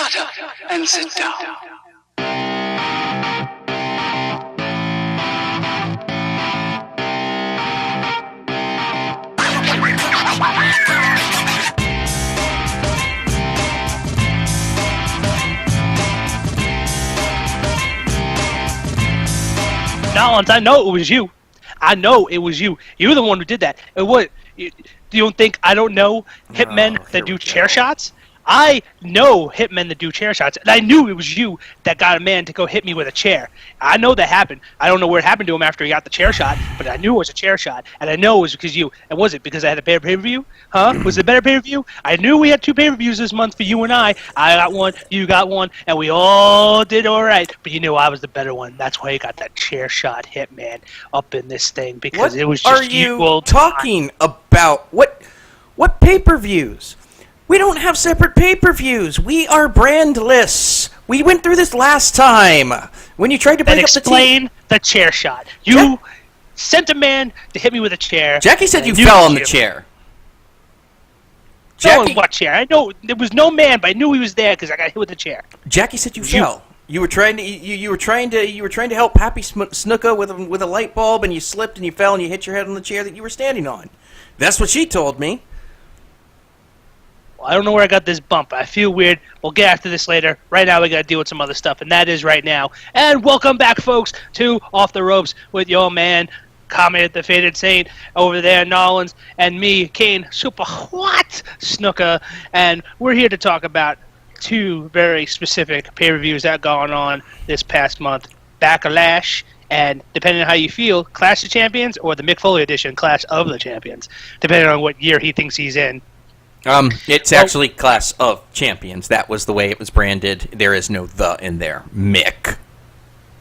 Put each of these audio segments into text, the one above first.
Shut up and sit down. Nolans, I know it was you. I know it was you. You're the one who did that. What? You don't think I don't know hitmen that do chair shots? I know hitmen that do chair shots, and I knew it was you that got a man to go hit me with a chair. I know that happened. I don't know where it happened to him after he got the chair shot, but I knew it was a chair shot, and I know it was because you. And was it because I had a better pay-per-view? Huh? Was it a better pay-per-view? I knew we had 2 pay-per-views this month for you and I. I got one, you got one, and we all did all right, but you knew I was the better one. That's why you got that chair shot hitman up in this thing, because it was just equal. What are you talking about? What pay-per-views? We don't have separate pay-per-views. We are brandless. We went through this last time when you tried to break up the team. Explain the chair shot. You sent a man to hit me with a chair. Jackie said you fell on the chair. Fell on what chair? I know there was no man, but I knew he was there because I got hit with a chair. Jackie said you fell. You were trying to help Happy Snuka with a light bulb, and you slipped and you fell and you hit your head on the chair that you were standing on. That's what she told me. Well, I don't know where I got this bump. I feel weird. We'll get after this later. Right now, we got to deal with some other stuff, and that is right now. And welcome back, folks, to Off the Ropes with your man, Comet the Faded Saint, over there, Nolans, and me, Kane, Super What Snuka. And we're here to talk about 2 very specific pay-per-views that gone on this past month. Backlash, and depending on how you feel, Clash of Champions, or the Mick Foley edition, Clash of the Champions, depending on what year he thinks he's in. It's actually Clash of Champions. That was the way it was branded. There is no "the" in there. Mick.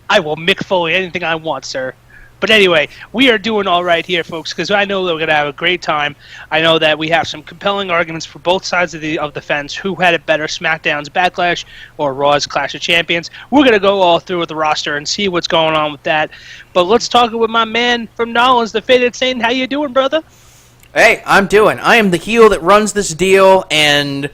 I will Mick Foley anything I want, sir. But anyway, we are doing all right here, folks, because I know that we're going to have a great time. I know that we have some compelling arguments for both sides of the fence. Who had it better, SmackDown's Backlash or Raw's Clash of Champions? We're going to go all through with the roster and see what's going on with that. But let's talk with my man from Nolans, the Faded Saint. How you doing, brother? Hey, I am the heel that runs this deal, and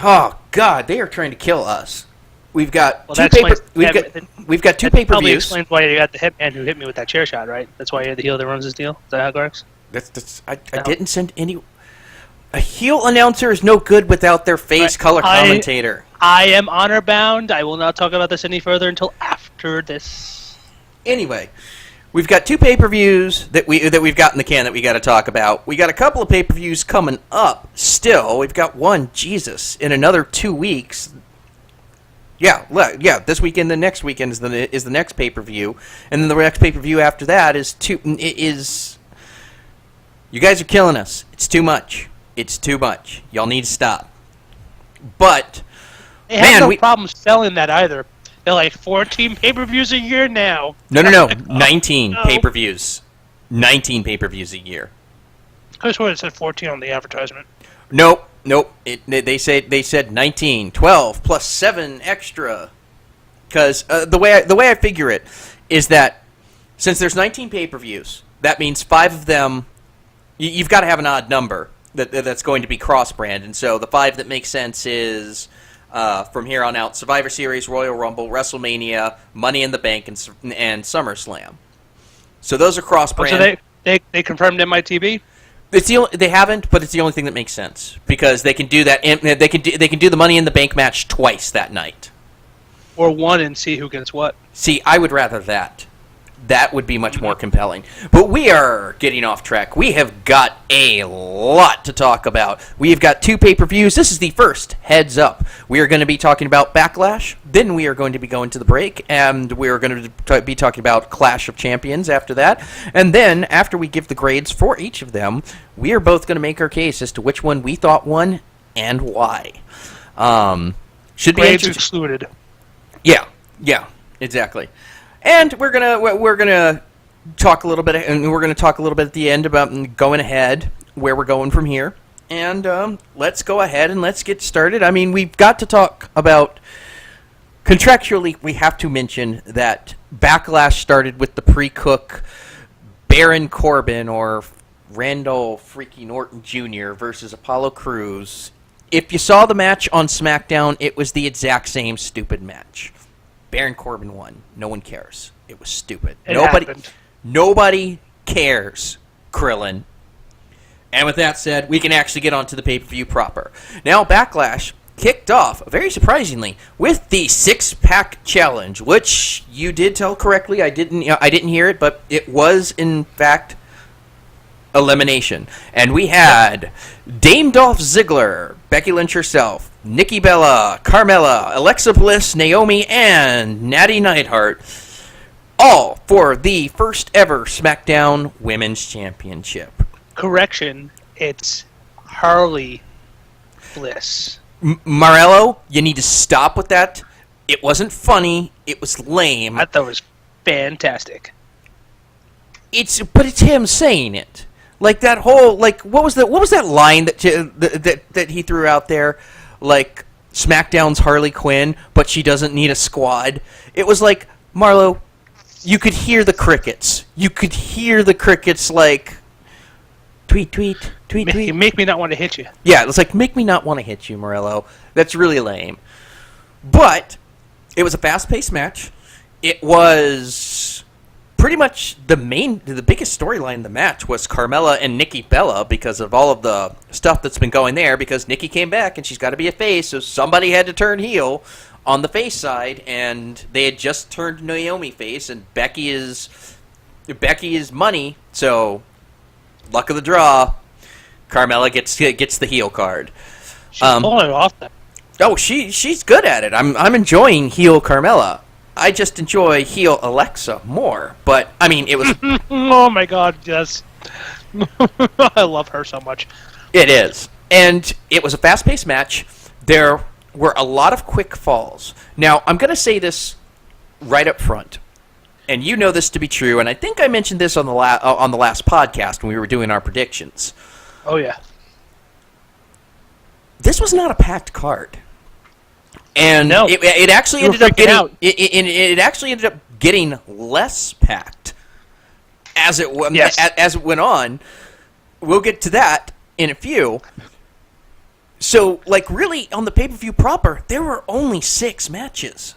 oh god, they are trying to kill us. We've got two pay-per-views. Probably explains why you got the hitman who hit me with that chair shot, right? That's why you're the heel that runs this deal. Is that how it works? I didn't send any. A heel announcer is no good without their face color commentator. I am honor bound. I will not talk about this any further until after this. Anyway. We've got 2 pay-per-views that we've got in the can that we got to talk about. We got a couple of pay-per-views coming up still. We've got one, Jesus, in another 2 weeks. Yeah, this weekend, the next weekend is the next pay-per-view, and then the next pay-per-view after that is you guys are killing us. It's too much. It's too much. Y'all need to stop. But they have no problem selling that either. They're like 14 pay-per-views a year now. No. 19 pay-per-views. 19 pay-per-views a year. I swear it said 14 on the advertisement. Nope. They said 19, 12 plus 7 extra. Because the way I figure it is that since there's 19 pay-per-views, that means 5 of them. You've got to have an odd number that's going to be cross-brand, and so the 5 that make sense is. From here on out, Survivor Series, Royal Rumble, WrestleMania, Money in the Bank, and SummerSlam. So those are cross-brand. So they confirmed MITB? They haven't, but it's the only thing that makes sense because they can do that. They can do the Money in the Bank match twice that night, or one and see who gets what. See, I would rather that. That would be much more compelling. But we are getting off track. We have got a lot to talk about. We've got 2 pay-per-views. This is the first heads up. We are going to be talking about Backlash. Then we are going to be going to the break. And we are going to be talking about Clash of Champions after that. And then, after we give the grades for each of them, we are both going to make our case as to which one we thought won and why. Should be grades excluded. Yeah, exactly. And we're gonna talk a little bit, and we're gonna talk a little bit at the end about going ahead, where we're going from here. And let's go ahead and let's get started. I mean, we've got to talk about contractually. We have to mention that Backlash started with the pre-cook Baron Corbin or Randall Freaky Norton Jr. versus Apollo Crews if you saw the match on SmackDown, it was the exact same stupid match. Baron Corbin won. No one cares. It was stupid. Nobody cares, Krillin. And with that said, we can actually get on to the pay-per-view proper. Now, Backlash kicked off, very surprisingly, with the six-pack challenge, which you did tell correctly. I didn't hear it, but it was, in fact, elimination. And we had Dame Dolph Ziggler, Becky Lynch herself, Nikki Bella, Carmella, Alexa Bliss, Naomi, and Natty Neidhart, all for the first ever SmackDown Women's Championship. Correction, it's Harley Bliss. Morello, you need to stop with that. It wasn't funny. It was lame. I thought it was fantastic. But it's him saying it. Like that whole what was that line that he threw out there? Like SmackDown's Harley Quinn, but she doesn't need a squad. It was like, Marlo, you could hear the crickets. You could hear the crickets like tweet. You make me not want to hit you. Yeah, it's like, make me not want to hit you, Morello. That's really lame. But it was a fast-paced match. It was pretty much the biggest storyline in the match was Carmella and Nikki Bella because of all of the stuff that's been going there, because Nikki came back and she's got to be a face, so somebody had to turn heel on the face side, and they had just turned Naomi face, and Becky is money, so luck of the draw, Carmella gets the heel card. She's pulling it off. Oh, she's good at it. I'm enjoying heel Carmella. I just enjoy heel Alexa more. But I mean, it was. Oh my God, yes. I love her so much. It is, and it was a fast-paced match. There were a lot of quick falls. Now, I'm going to say this right up front. And you know this to be true, and I think I mentioned this on the last podcast when we were doing our predictions. Oh yeah. This was not a packed card, and no. it actually ended up getting it actually ended up getting less packed as it went on. We'll get to that in a few. So, really, on the pay-per-view proper, there were only 6 matches.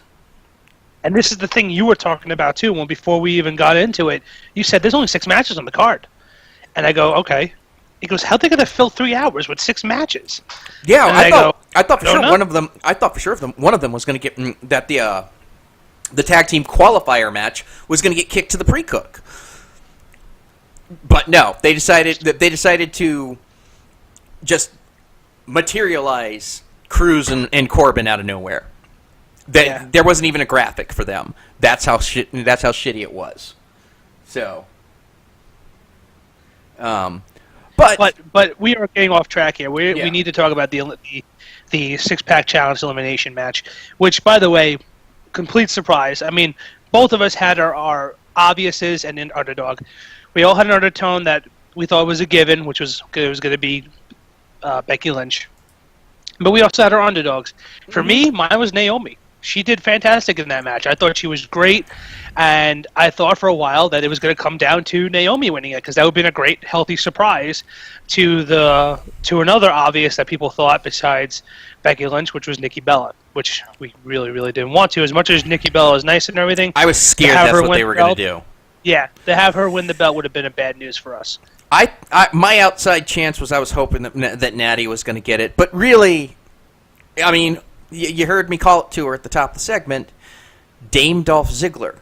And this is the thing you were talking about, too, before we even got into it. You said, there's only 6 matches on the card. And I go, okay. He goes, how are they going to fill 3 hours with 6 matches? Yeah, I thought for sure one of them was going to get that the tag team qualifier match was going to get kicked to the pre-cook. But no, they decided to just materialize Cruz and Corbin out of nowhere. There wasn't even a graphic for them. That's how shitty it was. So, but we are getting off track here. We need to talk about the 6-pack challenge elimination match, which, by the way, complete surprise. I mean, both of us had our obviouses and an underdog. We all had an undertone that we thought was a given, which was it was going to be Becky Lynch. But we also had our underdogs. For me, mine was Naomi. She did fantastic in that match. I thought she was great, and I thought for a while that it was going to come down to Naomi winning it, because that would have been a great, healthy surprise to another obvious that people thought besides Becky Lynch, which was Nikki Bella, which we really, really didn't want to. As much as Nikki Bella is nice and everything, I was scared that's what they were going to do. Yeah, to have her win the belt would have been a bad news for us. My outside chance was I was hoping that Natty was going to get it, but really, I mean, you heard me call it to her at the top of the segment, Dame Dolph Ziggler.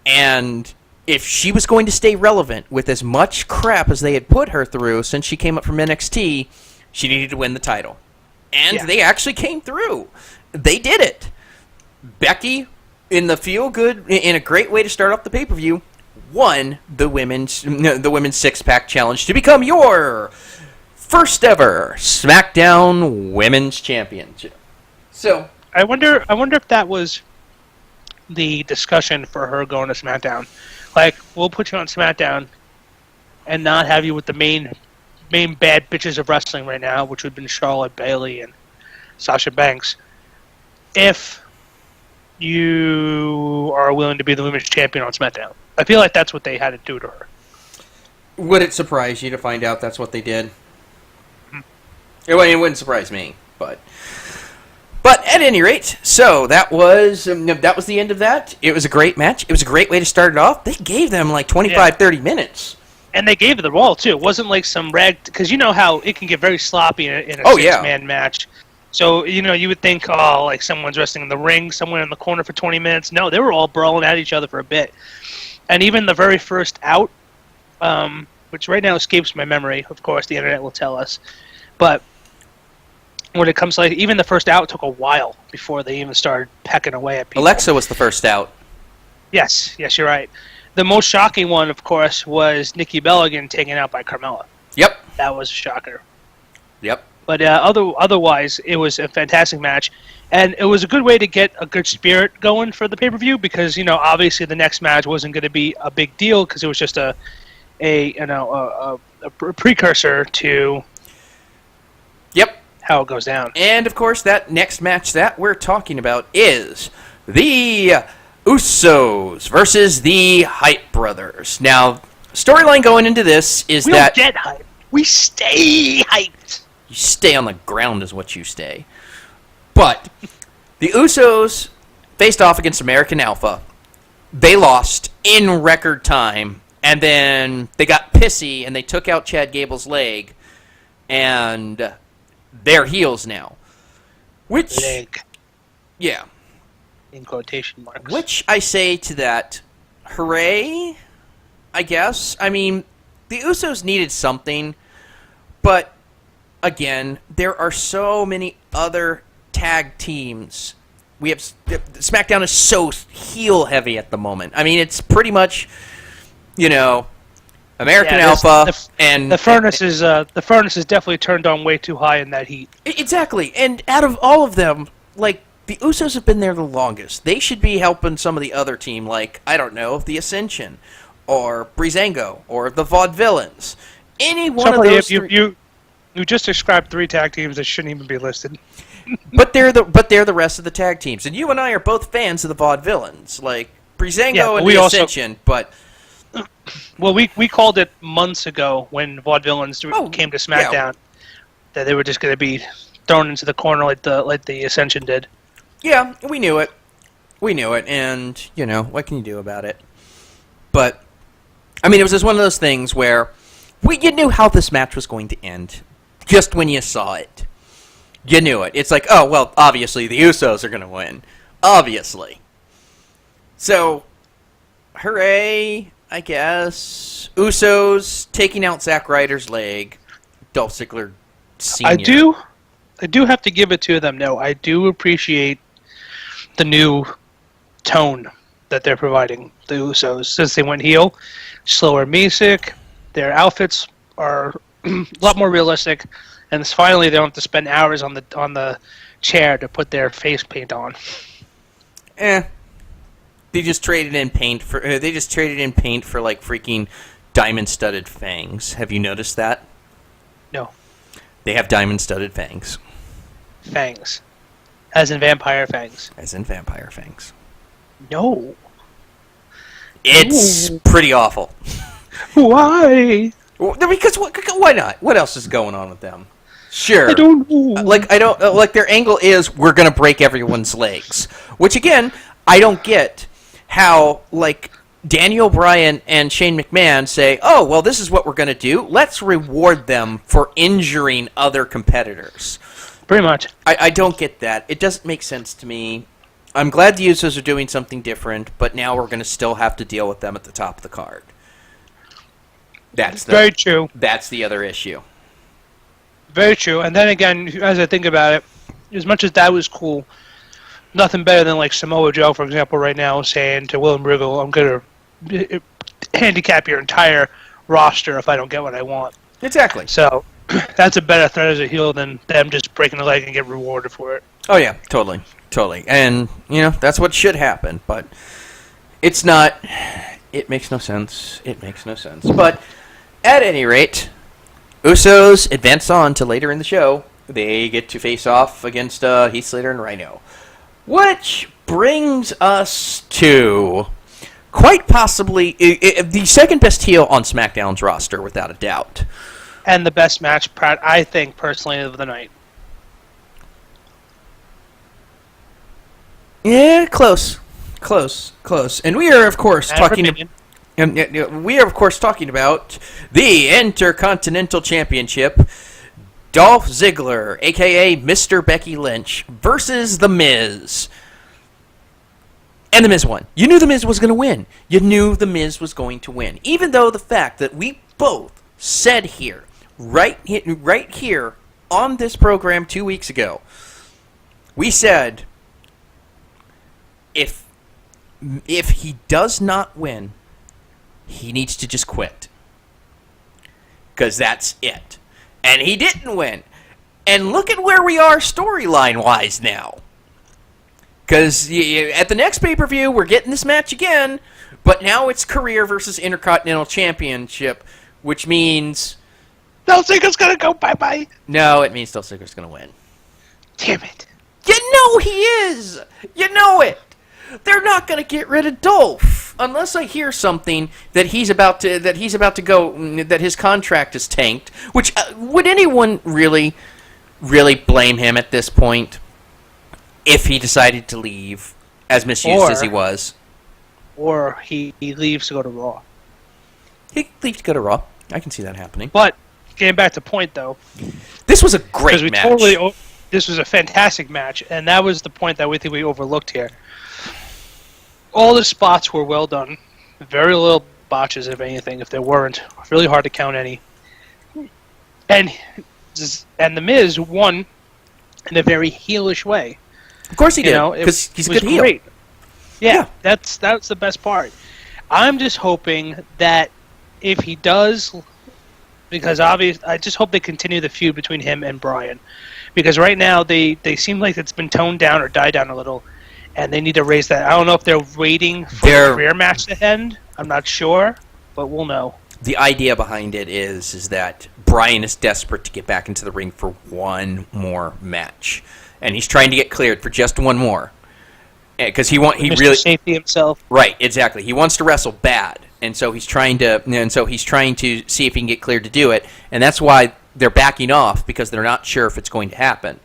And if she was going to stay relevant with as much crap as they had put her through since she came up from NXT, she needed to win the title. And they actually came through. They did it. Becky, in the feel-good, in a great way to start off the pay-per-view, won the women's 6-pack challenge to become your first ever SmackDown Women's Championship. So I wonder if that was the discussion for her going to SmackDown. Like, we'll put you on SmackDown and not have you with the main bad bitches of wrestling right now, which would have been Charlotte, Bayley, and Sasha Banks. If you are willing to be the women's champion on SmackDown. I feel like that's what they had to do to her. Would it surprise you to find out that's what they did? It wouldn't surprise me. But at any rate, so that was the end of that. It was a great match. It was a great way to start it off. They gave them like 25, 30 minutes. And they gave it the Raw, too. It wasn't like some rag... Because you know how it can get very sloppy in a six-man match. So, you would think, like someone's wrestling in the ring, someone in the corner for 20 minutes. No, they were all brawling at each other for a bit. And even the very first out, which right now escapes my memory, of course, the internet will tell us. But... when it comes to even the first out took a while before they even started pecking away at people. Alexa was the first out. Yes, you're right. The most shocking one, of course, was Nikki Bella getting taken out by Carmella. Yep. That was a shocker. Yep. But otherwise, it was a fantastic match. And it was a good way to get a good spirit going for the pay-per-view because, obviously the next match wasn't going to be a big deal because it was just a precursor to... Yep. How it goes down. And, of course, that next match that we're talking about is the Usos versus the Hype Brothers. Now, storyline going into this is we that... We don't get hyped. We stay hyped. You stay on the ground is what you stay. But the Usos faced off against American Alpha. They lost in record time. And then they got pissy and they took out Chad Gable's leg. And... they're heels now. Which... leg. Yeah. In quotation marks. Which I say to that, hooray, I guess. I mean, the Usos needed something, but, again, there are so many other tag teams. Smackdown is so heel-heavy at the moment. I mean, it's pretty much, American Alpha and the furnace is definitely turned on way too high in that heat. Exactly, and out of all of them, the Usos have been there the longest. They should be helping some of the other team, I don't know, the Ascension, or Breezango, or the Vaudevillains. Any one of those. You just described 3 tag teams that shouldn't even be listed. but they're the rest of the tag teams, and you and I are both fans of the Vaudevillains, Breezango and the Ascension, but. Well, we called it months ago when Vaudevillains came to SmackDown that they were just going to be thrown into the corner like the Ascension did. Yeah, we knew it, and what can you do about it? But I mean, it was just one of those things where you knew how this match was going to end just when you saw it. You knew it. It's like, oh well, obviously the Usos are going to win, obviously. So, hooray! I guess. Usos taking out Zack Ryder's leg. Dolph Ziggler Sr. I do have to give it to them. No, I do appreciate the new tone that they're providing, the Usos, since they went heel. Slower music, their outfits are a lot more realistic, and finally they don't have to spend hours on the chair to put their face paint on. They just traded in paint for freaking diamond-studded fangs. Have you noticed that? No. They have diamond-studded fangs. Fangs. As in vampire fangs. As in vampire fangs. No. It's pretty awful. Why? Because why not? What else is going on with them? Sure. I don't know. Their angle is we're gonna break everyone's legs, which again I don't get. How, Daniel Bryan and Shane McMahon say, oh, well, this is what we're going to do. Let's reward them for injuring other competitors. Pretty much. I don't get that. It doesn't make sense to me. I'm glad the Usos are doing something different, but now we're going to still have to deal with them at the top of the card. Very true. That's the other issue. Very true. And then again, as I think about it, as much as that was cool, nothing better than Samoa Joe, for example, right now saying to William Regal, I'm going to handicap your entire roster if I don't get what I want. Exactly. So that's a better threat as a heel than them just breaking the leg and get rewarded for it. Oh, yeah, totally. And, that's what should happen. But it's not. It makes no sense. But at any rate, Usos advance on to later in the show. They get to face off against Heath Slater and Rhino. Which brings us to quite possibly the second best heel on SmackDown's roster, without a doubt. And the best match, I think, personally, of the night. Yeah, close. And we are, of course, talking about the Intercontinental Championship. Dolph Ziggler, a.k.a. Mr. Becky Lynch, versus The Miz. And The Miz won. You knew The Miz was going to win. Even though the fact that we both said here, right here on this program 2 weeks ago, we said, if he does not win, he needs to just quit. Because that's it. And he didn't win. And look at where we are storyline-wise now. Because at the next pay-per-view, we're getting this match again, but now it's career versus Intercontinental Championship, which means... Dolph Ziggler's going to go bye-bye. No, it means Dolph Ziggler's going to win. Damn it. You know he is! You know it! They're not going to get rid of Dolph unless I hear something that he's about to go, that his contract is tanked. Which would anyone really blame him at this point if he decided to leave, as misused as he was? Or he leaves to go to Raw. He leaves to go to Raw. I can see that happening. But getting back to point though, this was a great match. This was a fantastic match, and that was the point that we think we overlooked here. All the spots were well done. Very little botches, if anything, if there weren't. Really hard to count any. And The Miz won in a very heelish way. Of course he did, because he's a good heel. Great. Yeah, that's the best part. I'm just hoping that if he does, because obviously, I just hope they continue the feud between him and Bryan. Because right now, they seem like it's been toned down or died down a little. And they need to raise that. I don't know if they're waiting for the career match to end. I'm not sure, but we'll know. The idea behind it is that Bryan is desperate to get back into the ring for one more match, and he's trying to get cleared for just one more. Because he really safety himself. Right, exactly. He wants to wrestle bad, and so he's trying to see if he can get cleared to do it, and that's why they're backing off, because they're not sure if it's going to happen.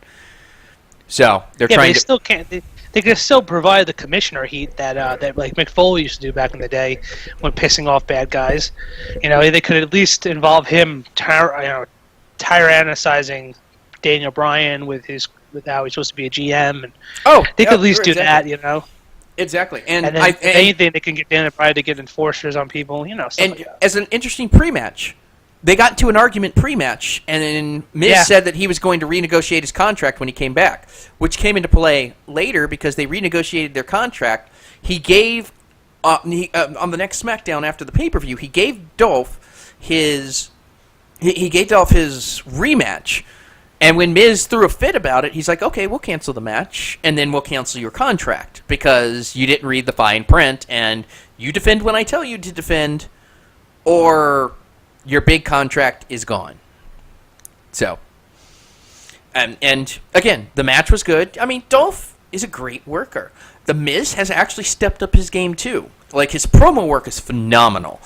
So they're trying to. Still can't. They can still provide the commissioner heat that like Mick Foley used to do back in the day when pissing off bad guys. They could at least involve him tyrannicizing Daniel Bryan with how he's supposed to be a GM, and they could at least do that. Exactly, and then if anything, they can get Daniel Bryan to get enforcers on people. Stuff like that. As an interesting pre-match. They got into an argument pre-match, and then Miz said that he was going to renegotiate his contract when he came back, which came into play later because they renegotiated their contract. He gave, on the next Smackdown after the pay-per-view, he gave Dolph his rematch, and when Miz threw a fit about it, he's like, okay, we'll cancel the match, and then we'll cancel your contract because you didn't read the fine print, and you defend when I tell you to defend, or your big contract is gone. So, and again, the match was good. I mean, Dolph is a great worker. The Miz has actually stepped up his game too. Like, his promo work is phenomenal.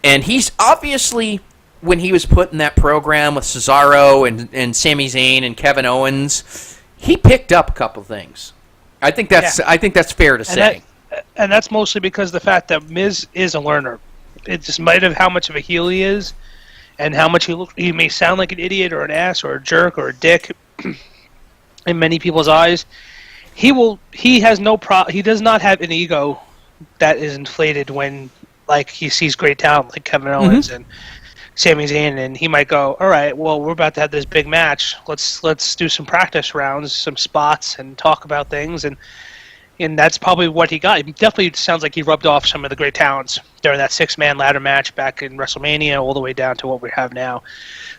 And he's obviously, when he was put in that program with Cesaro and Sami Zayn and Kevin Owens, he picked up a couple things. I think that's fair to say. And that's mostly because of the fact that Miz is a learner. It just might have how much of a heel he is, and how much he may sound like an idiot or an ass or a jerk or a dick in many people's eyes. He has no he does not have an ego that is inflated when he sees great talent like Kevin Owens and Sami Zayn, and he might go, all right, well, we're about to have this big match. Let's do some practice rounds, some spots, and talk about things, and that's probably what he got. It definitely sounds like he rubbed off some of the great talents during that 6-man ladder match back in WrestleMania all the way down to what we have now.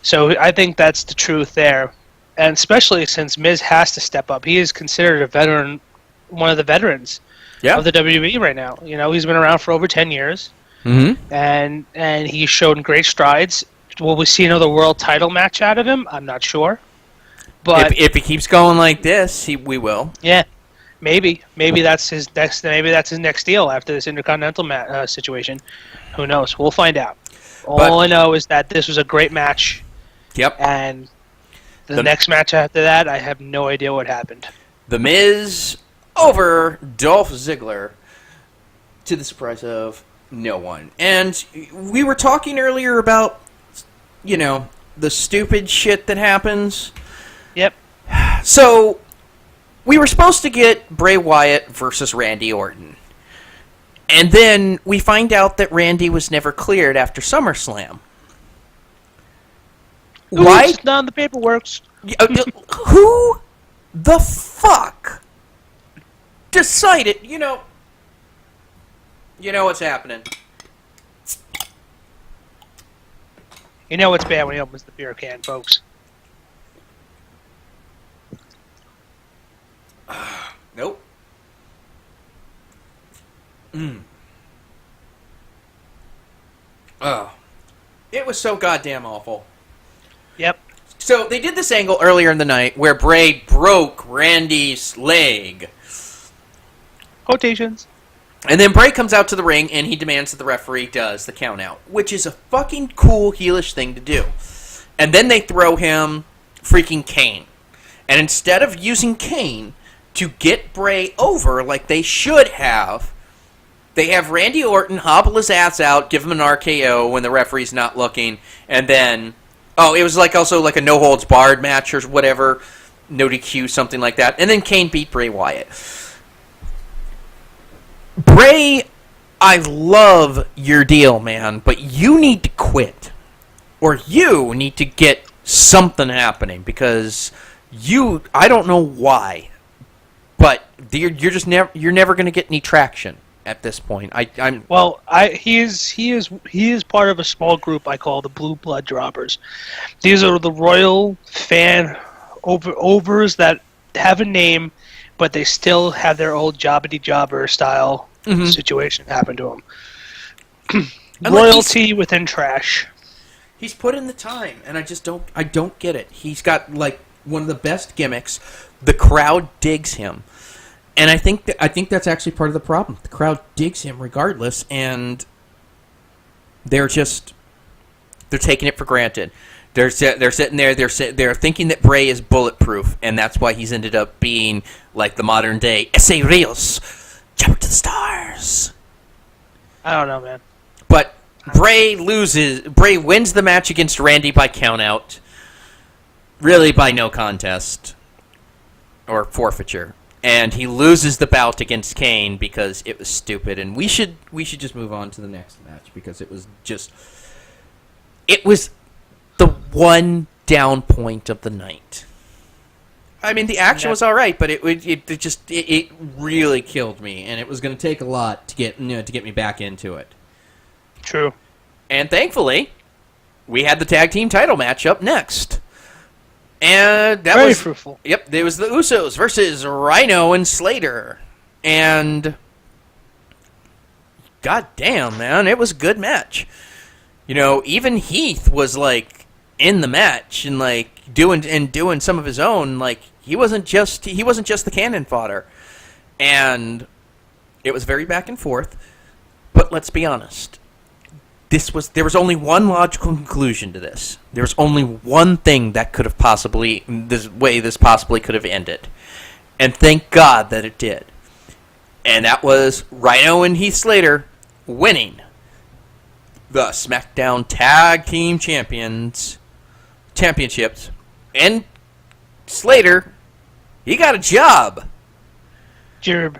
So I think that's the truth there. And especially since Miz has to step up. He is considered a veteran, one of the veterans of the WWE right now. He's been around for over 10 years. Mm-hmm. And he's shown great strides. Will we see another world title match out of him? I'm not sure. But if he keeps going like this, we will. Yeah. Maybe that's his next. Maybe that's his next deal after this Intercontinental situation. Who knows? We'll find out. All I know is that this was a great match. Yep. And the next match after that, I have no idea what happened. The Miz over Dolph Ziggler to the surprise of no one. And we were talking earlier about, the stupid shit that happens. Yep. So, we were supposed to get Bray Wyatt versus Randy Orton. And then we find out that Randy was never cleared after SummerSlam. Why? It's not in the paperwork. Who the fuck decided, you know what's happening. You know it's bad when he opens the beer can, folks. Nope. Oh. It was so goddamn awful. Yep. So, they did this angle earlier in the night where Bray broke Randy's leg. Quotations. And then Bray comes out to the ring and he demands that the referee does the count out, which is a fucking cool heelish thing to do. And then they throw him freaking Kane. And instead of using Kane to get Bray over like they should have, they have Randy Orton hobble his ass out, give him an RKO when the referee's not looking, and then, it was also like a no-holds-barred match or whatever, no DQ, something like that, and then Kane beat Bray Wyatt. Bray, I love your deal, man, but you need to quit. Or you need to get something happening, because I don't know why, but you're never going to get any traction at this point. He is part of a small group I call the Blue Blood Droppers. These are the royal fan overs that have a name, but they still have their old jobbity jobber style situation happen to them. Royalty within trash. He's put in the time, and I don't get it. He's got one of the best gimmicks. The crowd digs him. And I think that's actually part of the problem. The crowd digs him regardless, and they're taking it for granted. They're sitting there. They're thinking that Bray is bulletproof, and that's why he's ended up being like the modern day Ese Rios, jump to the stars. I don't know, man. But Bray wins the match against Randy by countout, really by no contest or forfeiture. And he loses the bout against Kane because it was stupid. And we should just move on to the next match because it was the one down point of the night. I mean, the action was all right, but it really killed me, and it was going to take a lot to get me back into it. True. And thankfully, we had the tag team title match up next. And that was fruitful. Yep, there was the Usos versus Rhino and Slater. And goddamn, man, it was a good match. Even Heath was in the match and doing some of his own. He wasn't just the cannon fodder. And it was very back and forth. But let's be honest. There was only one logical conclusion to this. There was only one thing that could have this possibly could have ended. And thank God that it did. And that was Rhino and Heath Slater winning the Smackdown Tag Team Championships. And Slater, he got a job. Gerb.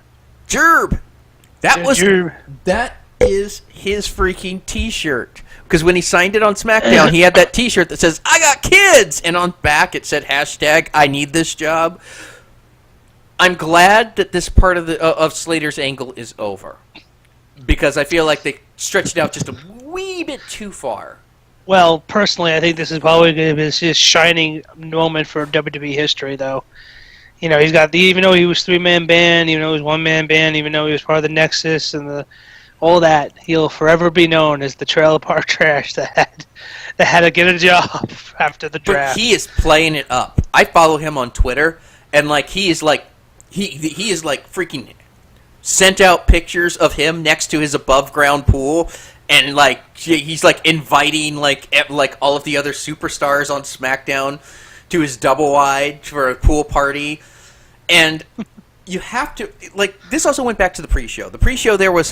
That is his freaking t-shirt. Because when he signed it on SmackDown, he had that t-shirt that says, I got kids! And on back it said, #I need this job. I'm glad that this part of Slater's angle is over. Because I feel like they stretched it out just a wee bit too far. Well, personally, I think this is probably going to be his shining moment for WWE history, though. He's got even though he was 3-man band, even though he was 1-man band, even though he was part of the Nexus and all that, he'll forever be known as the trailer park trash that had to get a job after the draft. But he is playing it up. I follow him on Twitter, and he is freaking sent out pictures of him next to his above ground pool, and he's inviting all of the other superstars on SmackDown to his double wide for a pool party, and you have to like. This also went back to the pre-show. The pre-show there was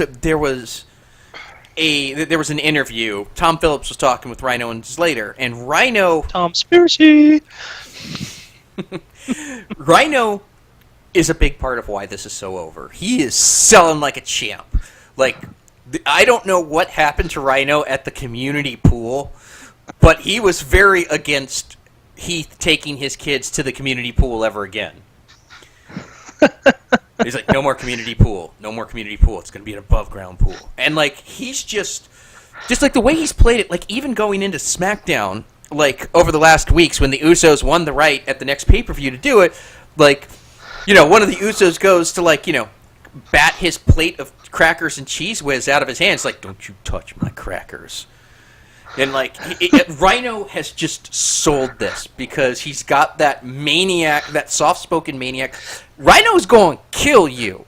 an interview. Tom Phillips was talking with Rhino and Slater, and Rhino. Tom Spearsy. Rhino is a big part of why this is so over. He is selling like a champ. Like, I don't know what happened to Rhino at the community pool, but he was very against Heath taking his kids to the community pool ever again. He's like, no more community pool. No more community pool. It's going to be an above-ground pool. And, like, he's just like the way he's played it, like, even going into Smackdown, like, over the last weeks when the Usos won the right at the next pay-per-view to do it, like, you know, one of the Usos goes to, like, you know, bat his plate of crackers and Cheese Whiz out of his hands, like, don't you touch my crackers. And, like, Rhino has just sold this because he's got that maniac, that soft-spoken maniac. Rhino's going to kill you.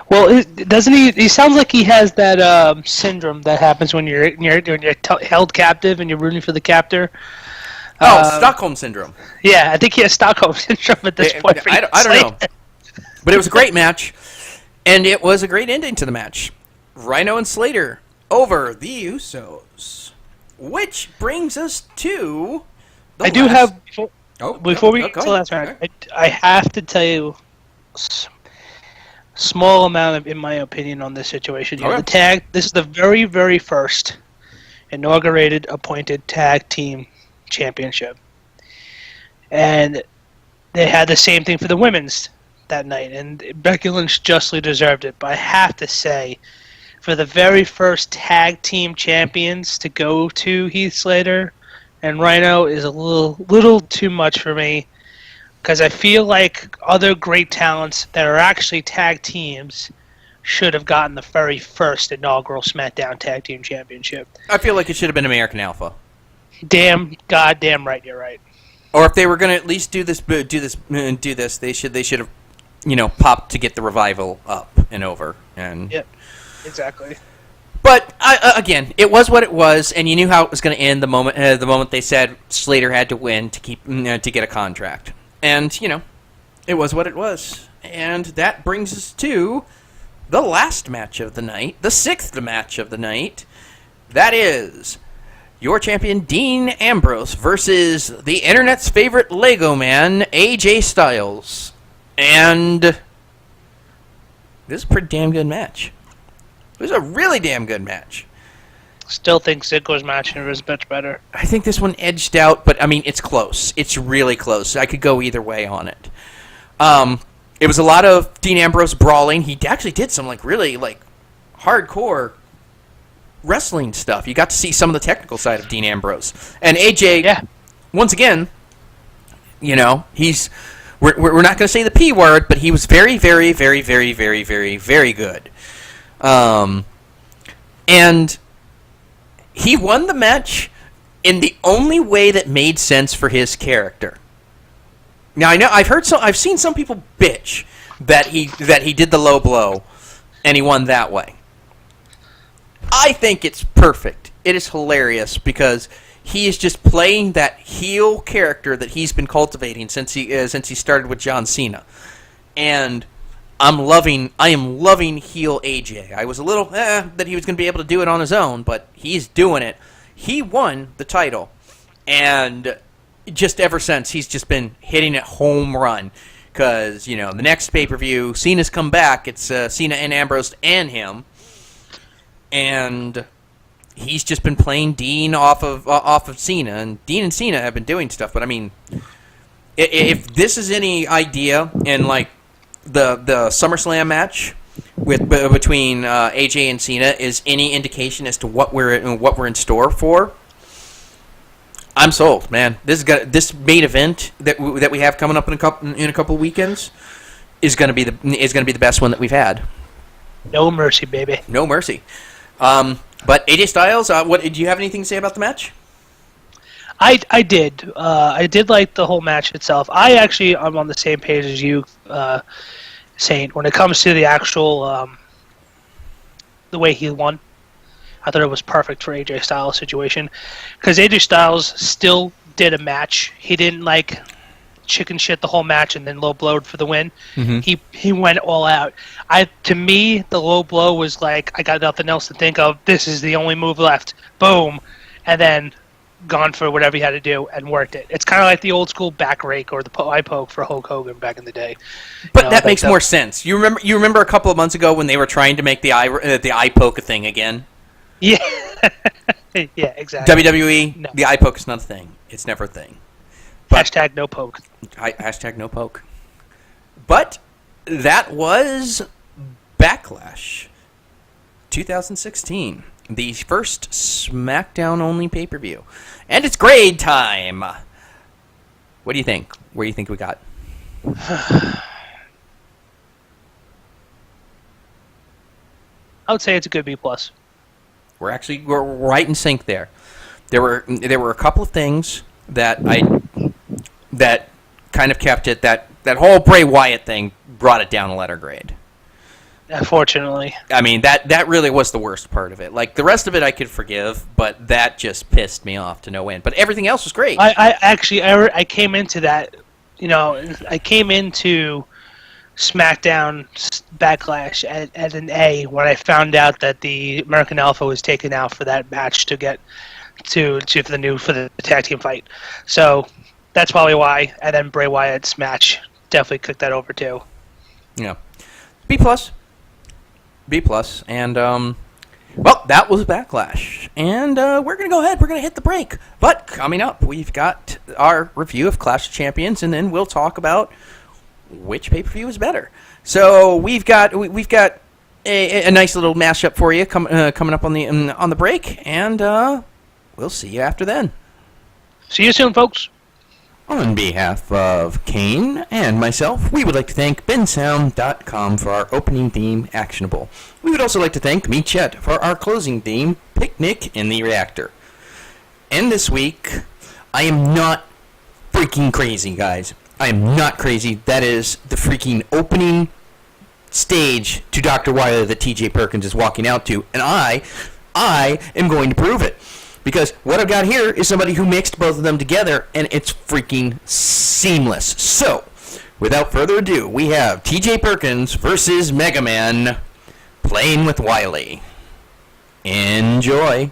Well, doesn't he? He sounds like he has that syndrome that happens when you're held captive and you're rooting for the captor. Stockholm Syndrome. Yeah, I think he has Stockholm Syndrome at this point. I don't know. But it was a great match, and it was a great ending to the match. Rhino and Slater over the Usos. Which brings us to the before we get to the last match, I have to tell you small amount of, in my opinion, on this situation here. Okay. This is the very, very first inaugurated appointed tag team championship. And they had the same thing for the women's that night, and Becky Lynch justly deserved it. But I have to say, for the very first tag team champions to go to Heath Slater and Rhino is a little too much for me, because I feel like other great talents that are actually tag teams should have gotten the very first inaugural SmackDown Tag Team Championship. I feel like it should have been American Alpha. Goddamn right, you're right. Or if they were going to at least do this, they should have, you know, popped to get the revival up and over. And yep, exactly. But again, it was what it was, and you knew how it was going to end the moment they said Slater had to win to keep to get a contract. And you know, it was what it was. And that brings us to the last match of the night, the sixth match of the night. That is your champion Dean Ambrose versus the internet's favorite Lego man, AJ Styles. And this is a pretty damn good match. It was a really damn good match. Still think Ziggler's match was much better. I think this one edged out, but I mean, it's close. It's really close. I could go either way on it. It was a lot of Dean Ambrose brawling. He actually did some really hardcore wrestling stuff. You got to see some of the technical side of Dean Ambrose. And AJ, once again, you know, we're not going to say the P word, but he was very, very, very, very, very, very, very good. And he won the match in the only way that made sense for his character. Now I know I've seen some people bitch that he did the low blow and he won that way. I think it's perfect. It is hilarious because he is just playing that heel character that he's been cultivating since he started with John Cena. And I am loving heel AJ. I was a little that he was going to be able to do it on his own, but he's doing it. He won the title, and just ever since, he's just been hitting it home run. Because, you know, the next pay-per-view, Cena's come back. It's Cena and Ambrose and him. And he's just been playing Dean off of Cena. And Dean and Cena have been doing stuff. But, I mean, if this is any idea, and, like, the SummerSlam match between AJ and Cena is any indication as to what we're in store for, I'm sold, man. This main event that we have coming up in a couple weekends is going to be the best one that we've had. No mercy, baby. No mercy. But AJ Styles, did you have anything to say about the match? I did. I did like the whole match itself. I'm on the same page as you, Saint. When it comes to the actual the way he won, I thought it was perfect for AJ Styles' situation, because AJ Styles still did a match. He didn't chicken shit the whole match and then low blowed for the win. Mm-hmm. He went all out. To me, the low blow was like, I got nothing else to think of. This is the only move left. Boom. And then gone for whatever he had to do and worked it. It's kind of like the old school back rake or the eye poke for Hulk Hogan back in the day. But that makes more sense. You remember a couple of months ago when they were trying to make the eye poke a thing again? Yeah. Yeah, exactly. WWE, No. the eye poke is not a thing. It's never a thing. But, hashtag no poke. Hashtag no poke. But that was Backlash 2016. The first SmackDown-only pay-per-view. And it's grade time! What do you think? Where do you think we got? I would say it's a good B+. We're right in sync there. There were a couple of things that kind of kept it, that whole Bray Wyatt thing brought it down a letter grade. Unfortunately. I mean, that really was the worst part of it. Like, the rest of it I could forgive, but that just pissed me off to no end. But everything else was great. I came into that, I came into SmackDown Backlash at an A when I found out that the American Alpha was taken out for that match to get for the tag team fight. So that's probably why. And then Bray Wyatt's match definitely cooked that over too. Yeah, B+. And well, that was Backlash, and we're gonna go ahead. We're gonna hit the break. But coming up, we've got our review of Clash of Champions, and then we'll talk about which pay-per-view is better. So we've got a nice little mashup for you coming up on the break, and we'll see you after then. See you soon, folks. On behalf of Kane and myself, we would like to thank bensound.com for our opening theme, Actionable. We would also like to thank Me Chet for our closing theme, Picnic in the Reactor. And this week, I am not freaking crazy, guys. I am not crazy. That is the freaking opening stage to Dr. Wily that TJ Perkins is walking out to, and I am going to prove it. Because what I've got here is somebody who mixed both of them together, and it's freaking seamless. So, without further ado, we have TJ Perkins versus Mega Man playing with Wily. Enjoy.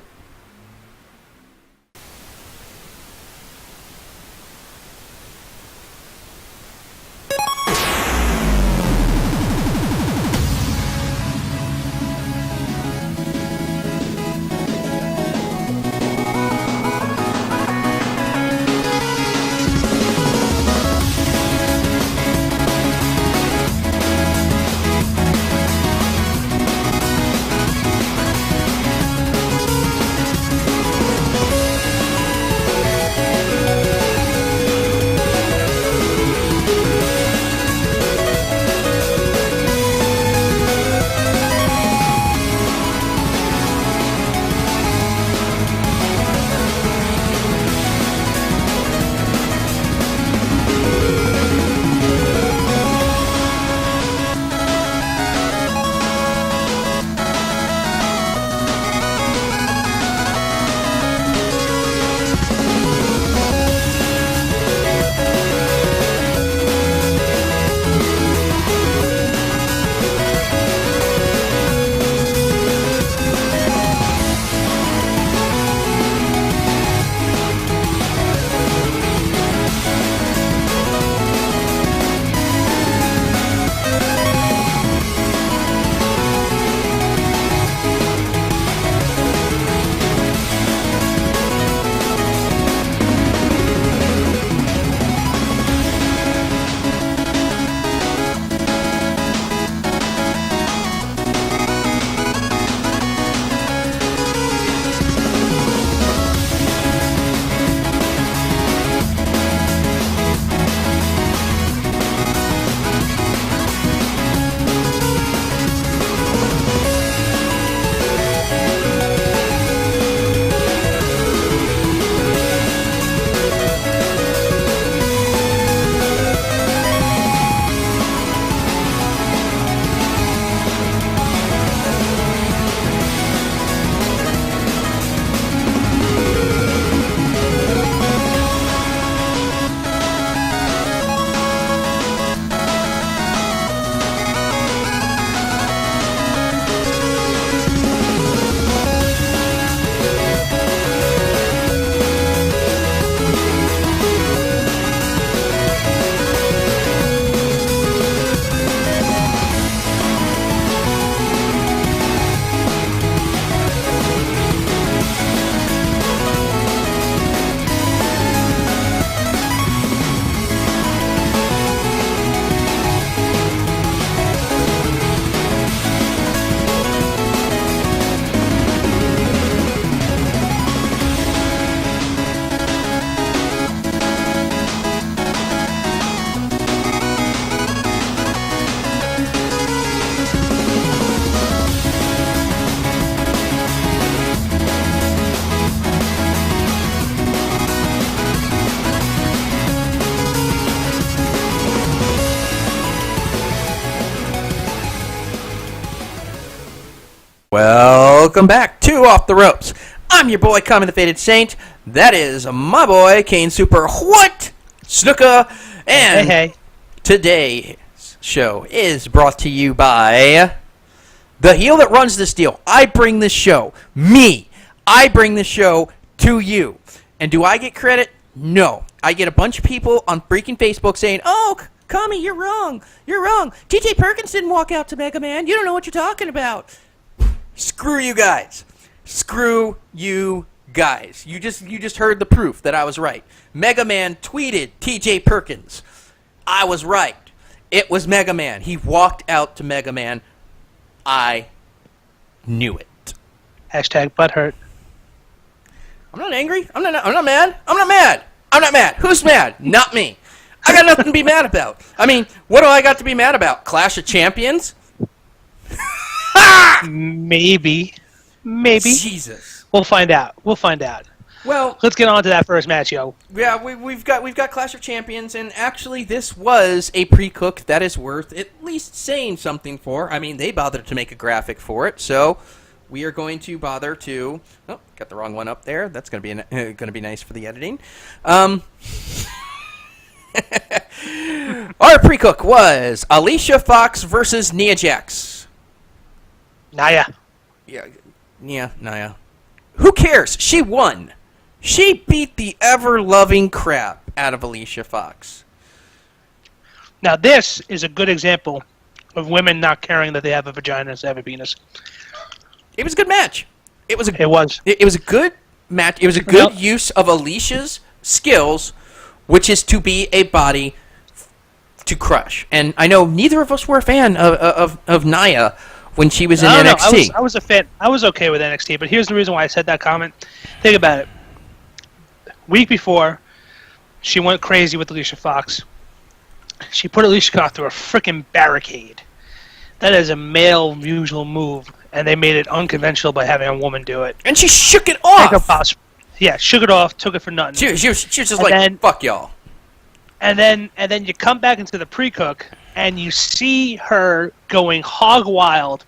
Welcome back to Off the Ropes. I'm your boy, Common the Faded Saint. That is my boy, Kane Super What? Snuka. And hey. Today's show is brought to you by the heel that runs this deal. I bring this show. Me. I bring this show to you. And do I get credit? No. I get a bunch of people on freaking Facebook saying, oh, Kami, you're wrong. You're wrong. TJ Perkins didn't walk out to Mega Man. You don't know what you're talking about. Screw you guys. Screw you guys. You just heard the proof that I was right. Mega Man tweeted TJ Perkins. I was right. It was Mega Man. He walked out to Mega Man. I knew it. Hashtag butthurt. I'm not angry. I'm not mad. I'm not mad. I'm not mad. Who's mad? Not me. I got nothing to be mad about. I mean, what do I got to be mad about? Clash of Champions? Maybe. Jesus. We'll find out. Well, let's get on to that first match, yo. Yeah, we've got Clash of Champions, and actually this was a pre-cook that is worth at least saying something for. I mean, they bothered to make a graphic for it, so we are going to bother to. Oh, got the wrong one up there. That's going to be nice for the editing. Our pre-cook was Alicia Fox versus Nia Jax. Naya. Yeah, Naya. Who cares? She won. She beat the ever-loving crap out of Alicia Fox. Now, this is a good example of women not caring that they have a vagina instead of a penis. It was a good match. It was a good match. It was a good use of Alicia's skills, which is to be a body to crush. And I know neither of us were a fan of Naya when she was in NXT. No, I was a fan. I was okay with NXT, but here's the reason why I said that comment. Think about it. Week before, she went crazy with Alicia Fox. She put Alicia Fox through a freaking barricade. That is a male usual move, and they made it unconventional by having a woman do it. And she shook it off. Yeah, shook it off, took it for nothing. She was just fuck y'all. And then you come back into the pre-cook, and you see her going hog wild,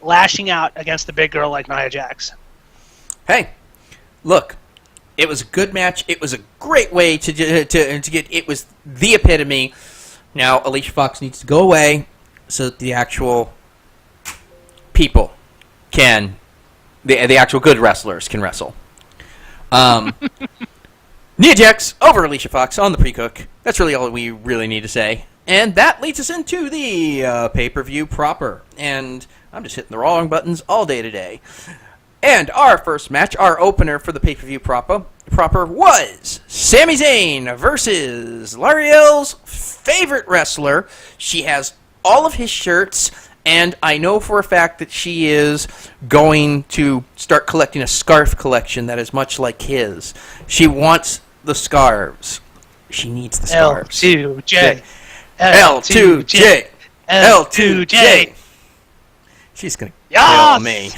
lashing out against the big girl like Nia Jax. Hey, look, it was a good match. It was a great way to get. It was the epitome. Now Alicia Fox needs to go away so that the actual people can, the actual good wrestlers can wrestle. Nia Jax over Alicia Fox on the pre-cook. That's really all we really need to say. And that leads us into the pay-per-view proper. And I'm just hitting the wrong buttons all day today. And our first match, our opener for the pay-per-view proper was Sami Zayn versus L'Oreal's favorite wrestler. She has all of his shirts, and I know for a fact that she is going to start collecting a scarf collection that is much like his. She wants the scarves. She needs the scarves. L2J. L2J. L2J. She's going to kill me.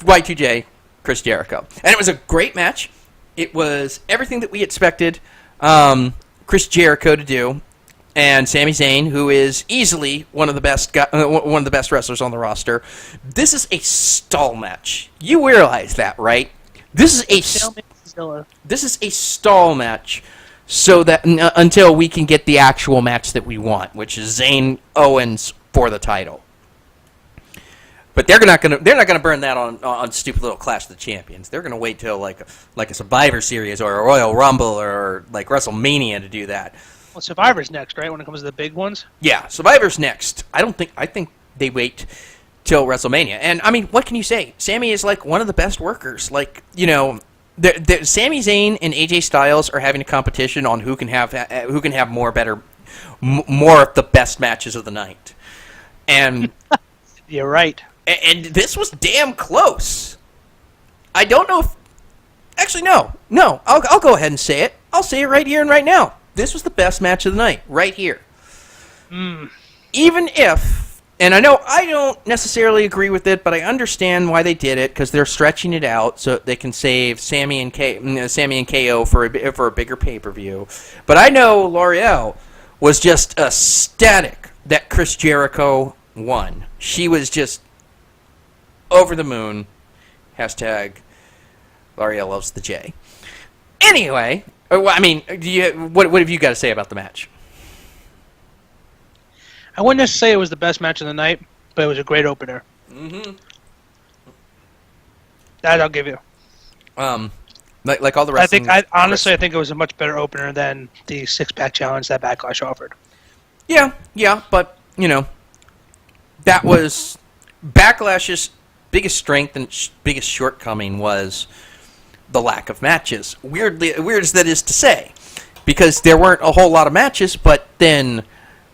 Y2J, Chris Jericho. And it was a great match. It was everything that we expected Chris Jericho to do. And Sami Zayn, who is easily one of the best wrestlers on the roster. This is a stall match. You realize that, right? This is a stall match, so that until we can get the actual match that we want, which is Zayn Owens for the title. But they're not gonna burn that on stupid little Clash of the Champions. They're gonna wait till like a Survivor Series or a Royal Rumble or like WrestleMania to do that. Well, Survivor's next, right? When it comes to the big ones. Yeah, Survivor's next. I think they wait till WrestleMania. And I mean, what can you say? Sami is like one of the best workers. Like, you know, Sami Zayn and AJ Styles are having a competition on who can have more of the best matches of the night. And you're right. And this was damn close. I don't know if... Actually, no. I'll go ahead and say it. I'll say it right here and right now. This was the best match of the night, right here. Even if... And I know I don't necessarily agree with it, but I understand why they did it, because they're stretching it out so they can save Sami and KO for a bigger pay-per-view. But I know L'Oreal was just ecstatic that Chris Jericho won. She was just over the moon. Hashtag Laria loves the J. Anyway, I mean, what have you got to say about the match? I wouldn't necessarily say it was the best match of the night, but it was a great opener. Mm-hmm. That I'll give you. Like all the wrestling. I think it was a much better opener than the 6-pack challenge that Backlash offered. Yeah, but that was Backlash's biggest strength and biggest shortcoming was the lack of matches. Weird as that is to say, because there weren't a whole lot of matches, but then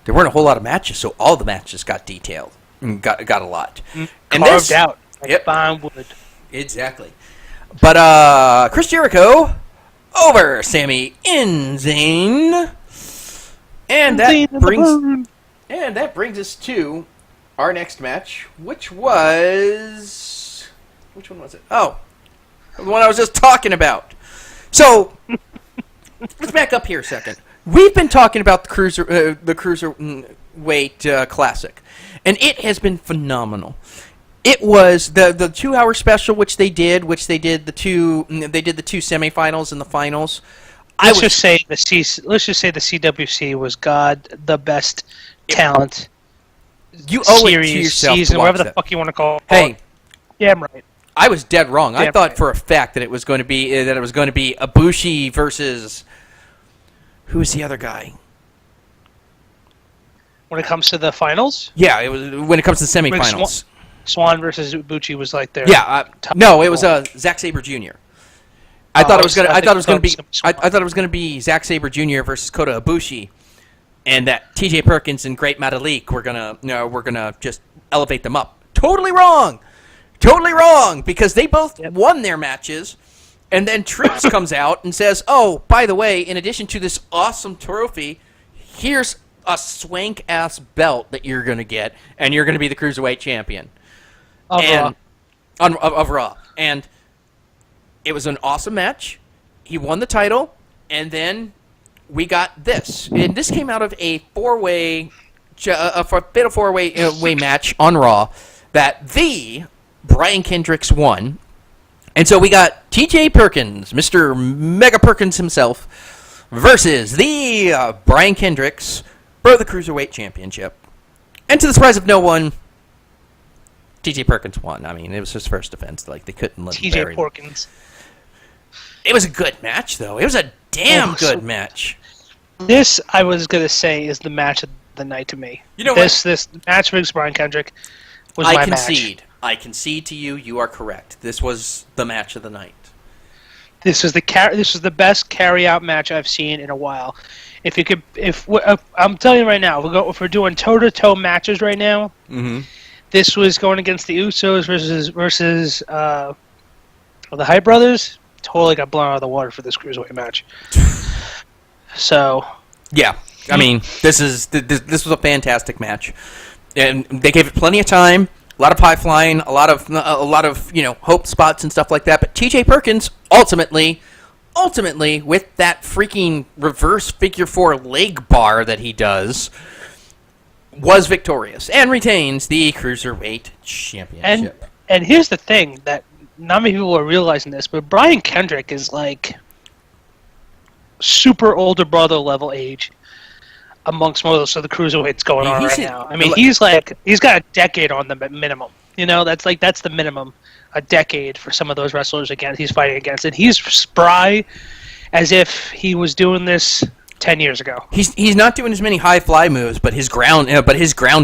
there weren't a whole lot of matches, so all the matches got detailed and got a lot. And carved out like fine wood. Exactly. But Chris Jericho over Sami Zayn, and that brings us to our next match, which one was it? Oh, the one I was just talking about. So let's back up here a second. We've been talking about the Cruiserweight Classic, and it has been phenomenal. It was the 2-hour special, which they did the two semifinals and the finals. Let's just say the CWC was the best talent. You owe it to series, yourself season, to watch whatever the that. fuck you want to call it. Hey, damn right. I was dead wrong. I thought right. for a fact that it was going to be Ibushi versus who's the other guy? When it comes to the finals, yeah, it was when it comes to the semifinals. Swan versus Ibushi was like their no, it was Zack Sabre Jr. I thought it was going to be Zack Sabre Jr. versus Kota Ibushi, and that T.J. Perkins and Great Metalik were gonna just elevate them up. Totally wrong, because they both won their matches, and then Trips comes out and says, "Oh, by the way, in addition to this awesome trophy, here's a swank ass belt that you're gonna get, and you're gonna be the Cruiserweight champion." Of Raw. And it was an awesome match. He won the title, and then we got this. And this came out of a four-way match on Raw that the Brian Kendricks won. And so we got T.J. Perkins, Mr. Mega Perkins himself, versus the Brian Kendricks for the Cruiserweight Championship. And to the surprise of no one, T.J. Perkins won. I mean, it was his first defense. Like, they couldn't let him bury him. T.J. Perkins. It was a good match, though. It was a damn good match. This, I was going to say, is the match of the night to me. You know what? This match versus Brian Kendrick was my match. I concede to you. You are correct. This was the match of the night. This was the best carry-out match I've seen in a while. I'm telling you right now, if we're doing toe-to-toe matches right now, this was going against the Usos versus the Hype Brothers. Totally got blown out of the water for this Cruiserweight match. So, yeah, I mean, this was a fantastic match, and they gave it plenty of time. A lot of high flying, a lot of hope spots and stuff like that. But T.J. Perkins ultimately with that freaking reverse figure 4 leg bar that he does, was victorious and retains the Cruiserweight Championship. And here's the thing that not many people are realizing this, but Brian Kendrick is like super older brother level age amongst most of the cruiserweights going on right now. I mean, he's got a decade on them at minimum. That's the minimum, a decade for some of those wrestlers he's fighting against, and he's spry as if he was doing this 10 years ago. He's not doing as many high fly moves, but his ground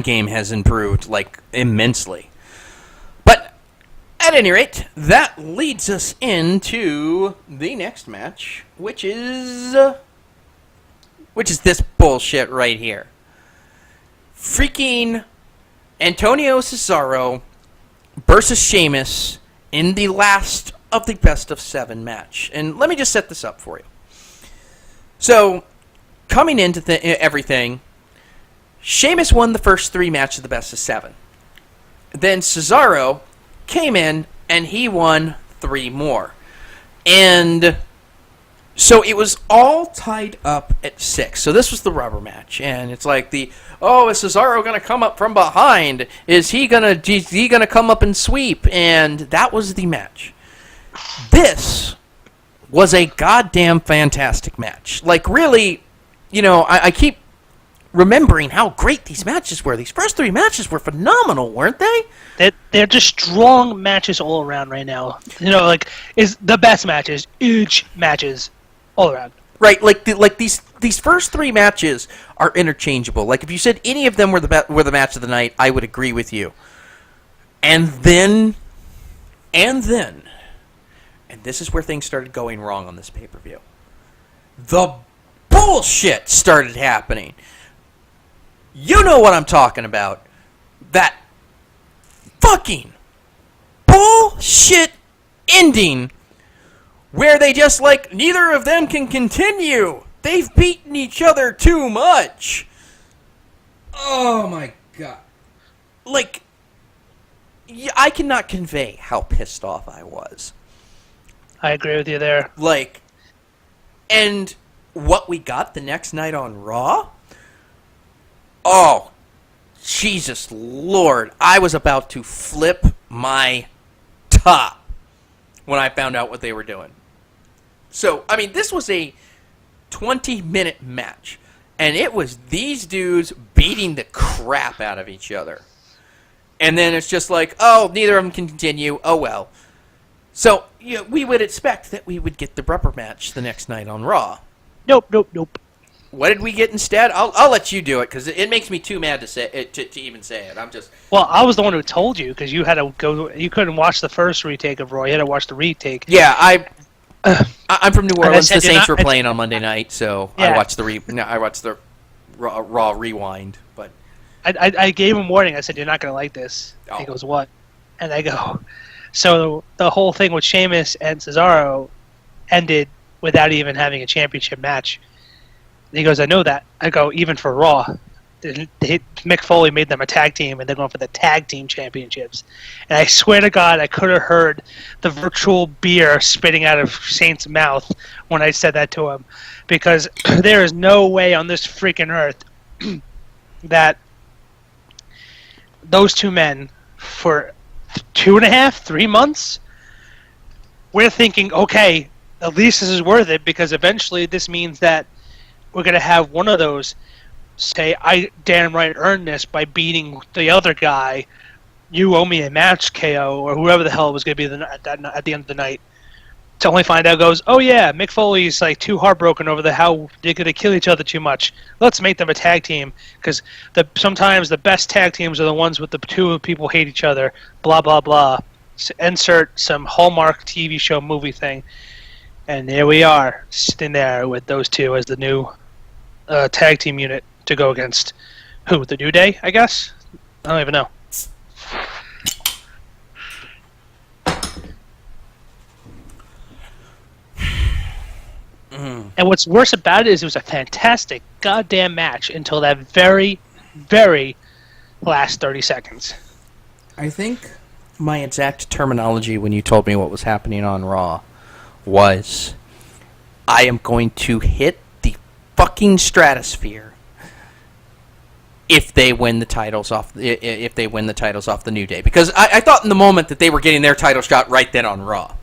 game has improved immensely. But at any rate, that leads us into the next match, which is this bullshit right here. Freaking Antonio Cesaro versus Sheamus in the last of the best of 7 match. And let me just set this up for you. So, coming into everything, Sheamus won the first 3 matches of the best of 7. Then Cesaro came in and he won 3 more. And So it was all tied up at 6. So this was the rubber match, and it's like is Cesaro gonna come up from behind? Is he gonna come up and sweep? And that was the match. This was a goddamn fantastic match. Like, really, I keep remembering how great these matches were. These first 3 matches were phenomenal, weren't they? They're just strong matches all around right now. Is the best matches, huge matches all around. Right, these first 3 matches are interchangeable. Like, if you said any of them were the match of the night, I would agree with you. And then, and this is where things started going wrong on this pay-per-view. The bullshit started happening. You know what I'm talking about. That fucking bullshit ending where they just, neither of them can continue. They've beaten each other too much. Oh, my God. I cannot convey how pissed off I was. I agree with you there. And what we got the next night on Raw? Oh, Jesus Lord. I was about to flip my top when I found out what they were doing. So, this was a 20-minute match, and it was these dudes beating the crap out of each other. And then it's just neither of them can continue. Oh, well. So, we would expect that we would get the rubber match the next night on Raw. Nope. What did we get instead? I'll let you do it, because it makes me too mad to say it, to even say it. Well, I was the one who told you, because you had to go. You couldn't watch the first retake of Raw. You had to watch the retake. Yeah, I'm from New Orleans. The Saints were playing on Monday night, so yeah. I watched the Raw rewind. But I gave him warning. I said, "You're not going to like this." Oh. He goes, "What?" And I go, "So the whole thing with Sheamus and Cesaro ended without even having a championship match." And he goes, "I know that." I go, "Even for Raw, Mick Foley made them a tag team, and they're going for the tag team championships." And I swear to God, I could have heard the virtual beer spitting out of Saint's mouth when I said that to him, because there is no way on this freaking earth that those two men, for 2.5, 3 months, we're thinking, okay, at least this is worth it, because eventually this means that we're going to have one of those say, I damn right earned this by beating the other guy. You owe me a match, KO, or whoever the hell it was going to be at the end of the night. To only find out goes, oh yeah, Mick Foley's too heartbroken over how they're going to kill each other too much. Let's make them a tag team, because sometimes the best tag teams are the ones with the two people hate each other. Blah blah blah. So insert some Hallmark TV show movie thing, and there we are, sitting there with those two as the new tag team unit to go against who? The New Day, I guess? I don't even know. And what's worse about it is it was a fantastic goddamn match until that very, very last 30 seconds. I think my exact terminology when you told me what was happening on Raw was, I am going to hit the fucking stratosphere if they win the titles off the New Day, because I thought in the moment that they were getting their title shot right then on Raw.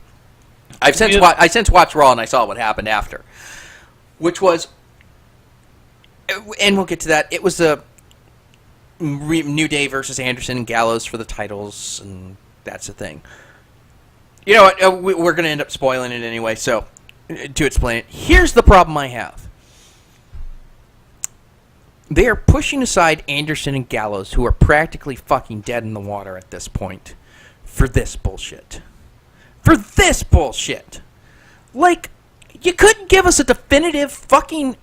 I since watched Raw and I saw what happened after, which was, and we'll get to that. It was a New Day versus Anderson and Gallows for the titles, and that's the thing. You know what? We're going to end up spoiling it anyway. So to explain it, here's the problem I have. They are pushing aside Anderson and Gallows, who are practically fucking dead in the water at this point, for this bullshit. For this bullshit. You couldn't give us a definitive fucking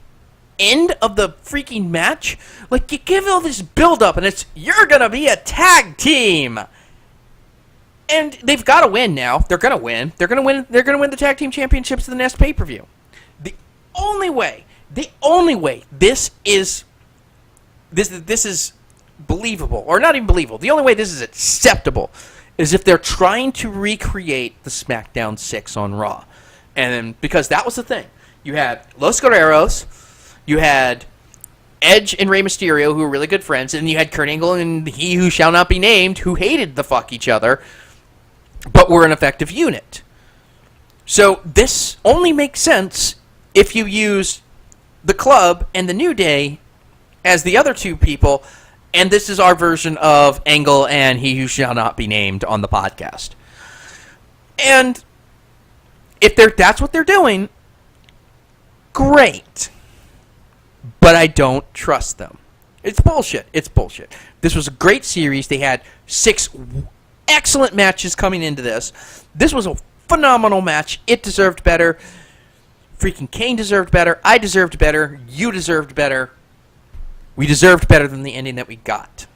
end of the freaking match? You give all this build-up, and it's, you're gonna be a tag team! And they've got to win now. They're gonna win. They're gonna win the tag team championships in the next pay-per-view. The only way this is believable, or not even believable, the only way this is acceptable is if they're trying to recreate the Smackdown 6 on Raw. And because that was the thing. You had Los Guerreros. You had Edge and Rey Mysterio, who were really good friends, and you had Kurt Angle and He Who Shall Not Be Named, who hated the fuck each other, but were an effective unit. So this only makes sense if you use the Club and the New Day as the other two people, and this is our version of Angle and He Who Shall Not Be Named on the podcast. And if that's what they're doing, great. But I don't trust them. It's bullshit. It's bullshit. This was a great series. They had 6 excellent matches coming into this. This was a phenomenal match. It deserved better. Freaking Kane deserved better. I deserved better. You deserved better. We deserved better than the ending that we got.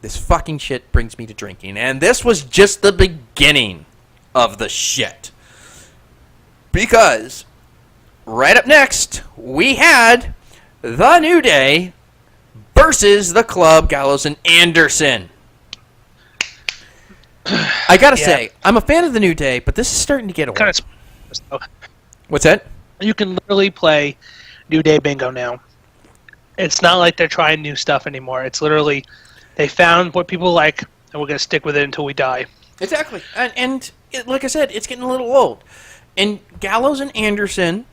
This fucking shit brings me to drinking. And this was just the beginning of the shit. Because right up next, we had The New Day versus The Club, Gallows and Anderson. I gotta say, I'm a fan of The New Day, but this is starting to get old. What's that? You can literally play New Day Bingo now. It's not like they're trying new stuff anymore. It's literally, they found what people like, and we're going to stick with it until we die. Exactly. And like I said, it's getting a little old. And Gallows and Anderson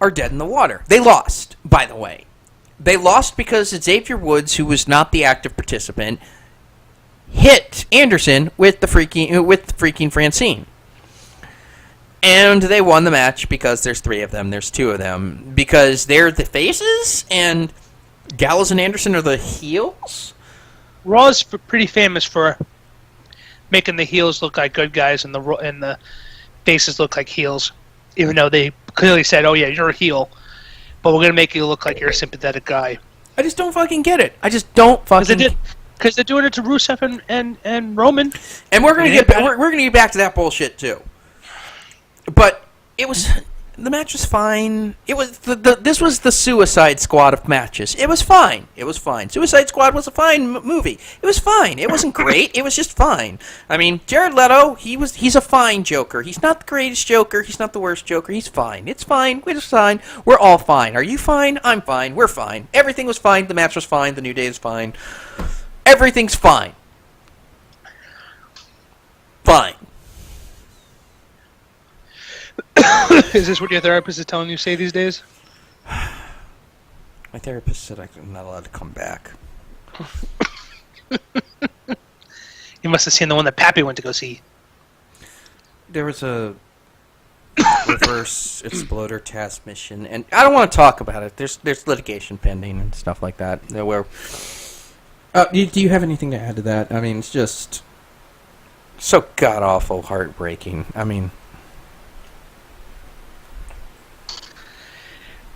are dead in the water. They lost, by the way. They lost because Xavier Woods, who was not the active participant, hit Anderson with the freaking Francine. And they won the match because there's 3 of them. There's 2 of them. Because they're the faces, and Gallows and Anderson are the heels? Raw's pretty famous for making the heels look like good guys and the faces look like heels. Even though they clearly said, oh yeah, you're a heel, but we're going to make you look like you're a sympathetic guy. I just don't fucking get it. I just don't fucking... Because they're doing it to Rusev and Roman. And we're going to get back to that bullshit, too. But the match was fine. It was this was the Suicide Squad of matches. It was fine. It was fine. Suicide Squad was a fine movie. It was fine. It wasn't great. It was just fine. I mean, Jared Leto, he's a fine Joker. He's not the greatest Joker. He's not the worst Joker. He's fine. It's fine. We're just fine. We're all fine. Are you fine? I'm fine. We're fine. Everything was fine. The match was fine. The New Day is fine. Everything's fine. Fine. Is this what your therapist is telling you to say these days? My therapist said I'm not allowed to come back. You must have seen the one that Pappy went to go see. There was a reverse exploder task mission, and I don't want to talk about it. There's litigation pending and stuff like that. Where do you have anything to add to that? I mean, it's just so god awful, heartbreaking. I mean.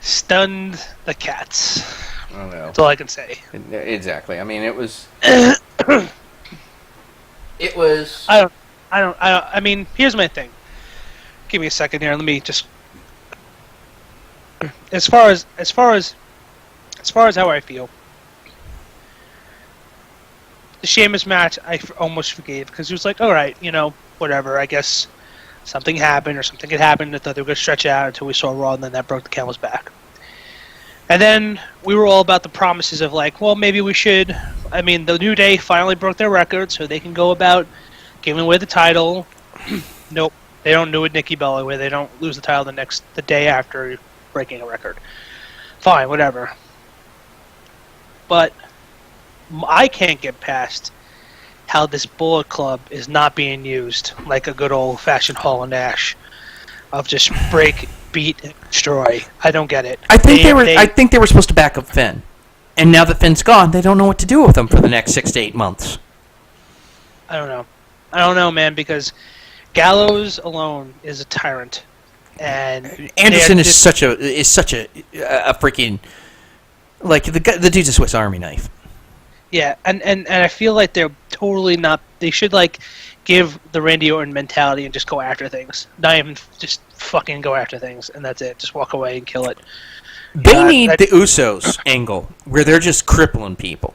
Stunned the cats. I don't know. That's all I can say. Exactly. I mean, it was. It was. I mean, here's my thing. Give me a second here. Let me just. As far as how I feel, the Sheamus match I almost forgave because it was like, all right, whatever. I guess something happened or something had happened. I thought they were going to stretch it out until we saw Raw, and then that broke the camel's back. And then we were all about the promises of like, well, maybe we should. I mean, the New Day finally broke their record, so they can go about giving away the title. Nope, they don't do it Nikki Bella, where they don't lose the title the day after breaking a record. Fine, whatever. But I can't get past how this Bullet Club is not being used like a good old-fashioned Hall and Nash of just break, beat, and destroy. I don't get it. I think they were supposed to back up Finn, and now that Finn's gone, they don't know what to do with him for the next 6 to 8 months. I don't know, man, because Gallows alone is a tyrant, and Anderson is such a freaking like the dude's a Swiss Army knife. Yeah, and I feel like they're totally not. They should like give the Randy Orton mentality and just go after things. Not even just fucking go after things, and that's it. Just walk away and kill it. They need the Usos angle where they're just crippling people.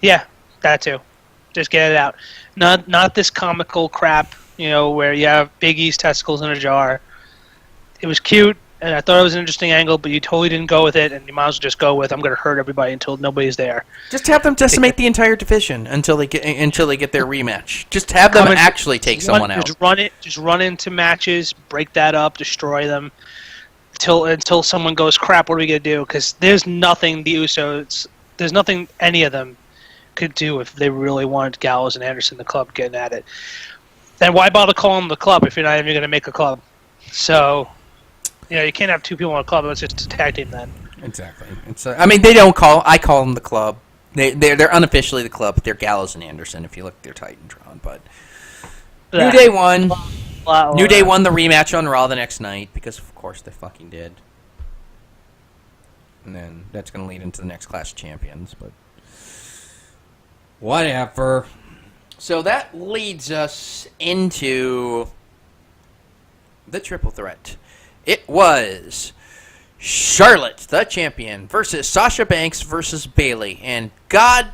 Yeah, that too. Just get it out. Not this comical crap, where you have Big E's testicles in a jar. It was cute, and I thought it was an interesting angle, but you totally didn't go with it, and you might as well just go with I'm going to hurt everybody until nobody's there. Just have them decimate the entire division until they get their rematch. Just have them actually take someone out. Just run into matches, break that up, destroy them until someone goes, crap, what are we going to do? Because there's nothing there's nothing any of them could do if they really wanted Gallows and Anderson, the club, getting at it. Then why bother calling them the club if you're not even going to make a club? So, you can't have two people in a club. It's just a tag team then. Exactly. They don't call. I call them the club. They're unofficially the club. But they're Gallows and Anderson if you look at their Titantron. But New Day won. New Day won the rematch on Raw the next night because, of course, they fucking did. And then that's going to lead into the next Clash of Champions. But whatever. So that leads us into the triple threat. It was Charlotte, the champion, versus Sasha Banks versus Bayley. And god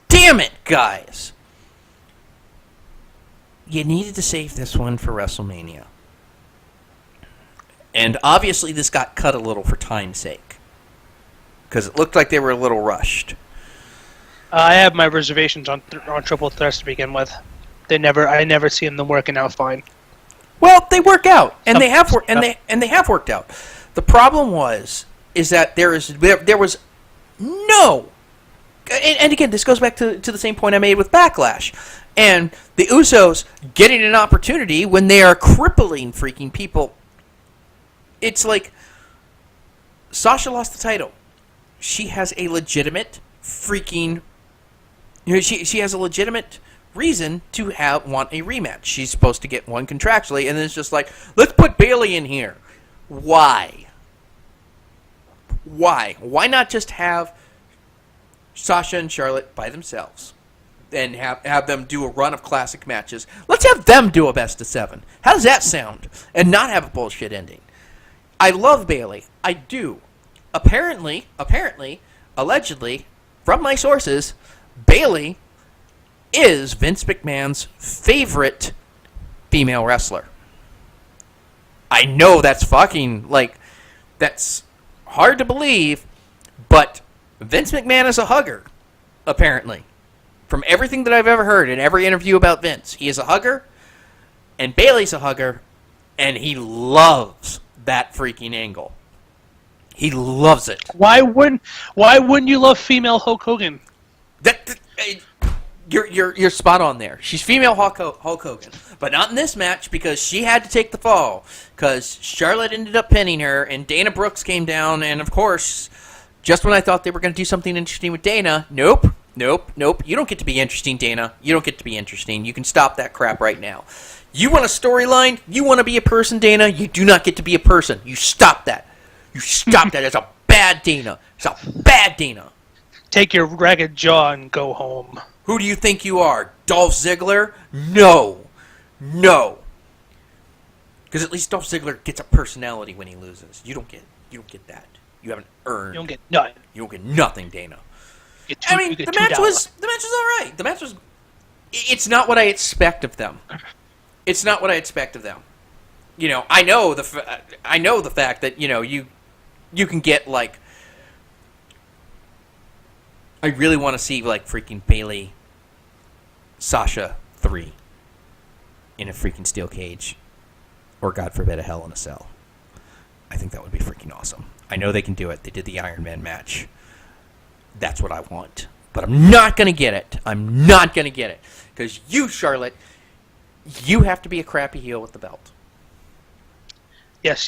damn it, guys. You needed to save this one for WrestleMania. And obviously this got cut a little for time's sake. Because it looked like they were a little rushed. I have my reservations on triple threats to begin with. I never see them working out fine. Well, they work out, and they have worked out. The problem is that there was no, and again, this goes back to the same point I made with Backlash, and the Usos getting an opportunity when they are crippling freaking people. It's like Sasha lost the title. She has a legitimate freaking. She has a legitimate reason to want a rematch. She's supposed to get one contractually, and then it's just like, let's put Bayley in here. Why? Why not just have Sasha and Charlotte by themselves and have them do a run of classic matches? Let's have them do a best of 7. How does that sound? And not have a bullshit ending. I love Bayley. I do. Apparently, allegedly, from my sources, Bayley is Vince McMahon's favorite female wrestler. I know that's that's hard to believe, but Vince McMahon is a hugger, apparently. From everything that I've ever heard in every interview about Vince, he is a hugger, and Bayley's a hugger, and he loves that freaking angle. He loves it. Why wouldn't you love female Hulk Hogan? You're spot on there. She's female Hulk Hogan, but not in this match because she had to take the fall because Charlotte ended up pinning her, and Dana Brooks came down, and of course, just when I thought they were going to do something interesting with Dana, nope. You don't get to be interesting, Dana. You don't get to be interesting. You can stop that crap right now. You want a storyline? You want to be a person, Dana? You do not get to be a person. You stop that. It's a bad Dana. It's a bad Dana. Take your ragged jaw and go home. Who do you think you are? Dolph Ziggler? No. Because at least Dolph Ziggler gets a personality when he loses. You don't get that. You haven't earned. You don't get nothing. You don't get nothing, Dana. The match was all right. The match was. It's not what I expect of them. I know the fact that you can get like. I really want to see like freaking Bayley, Sasha 3 in a freaking steel cage, or God forbid a Hell in a Cell. I think that would be freaking awesome. I know they can do it. They did the Iron Man match. That's what I want. But I'm not going to get it. Because you, Charlotte, you have to be a crappy heel with the belt. Yes.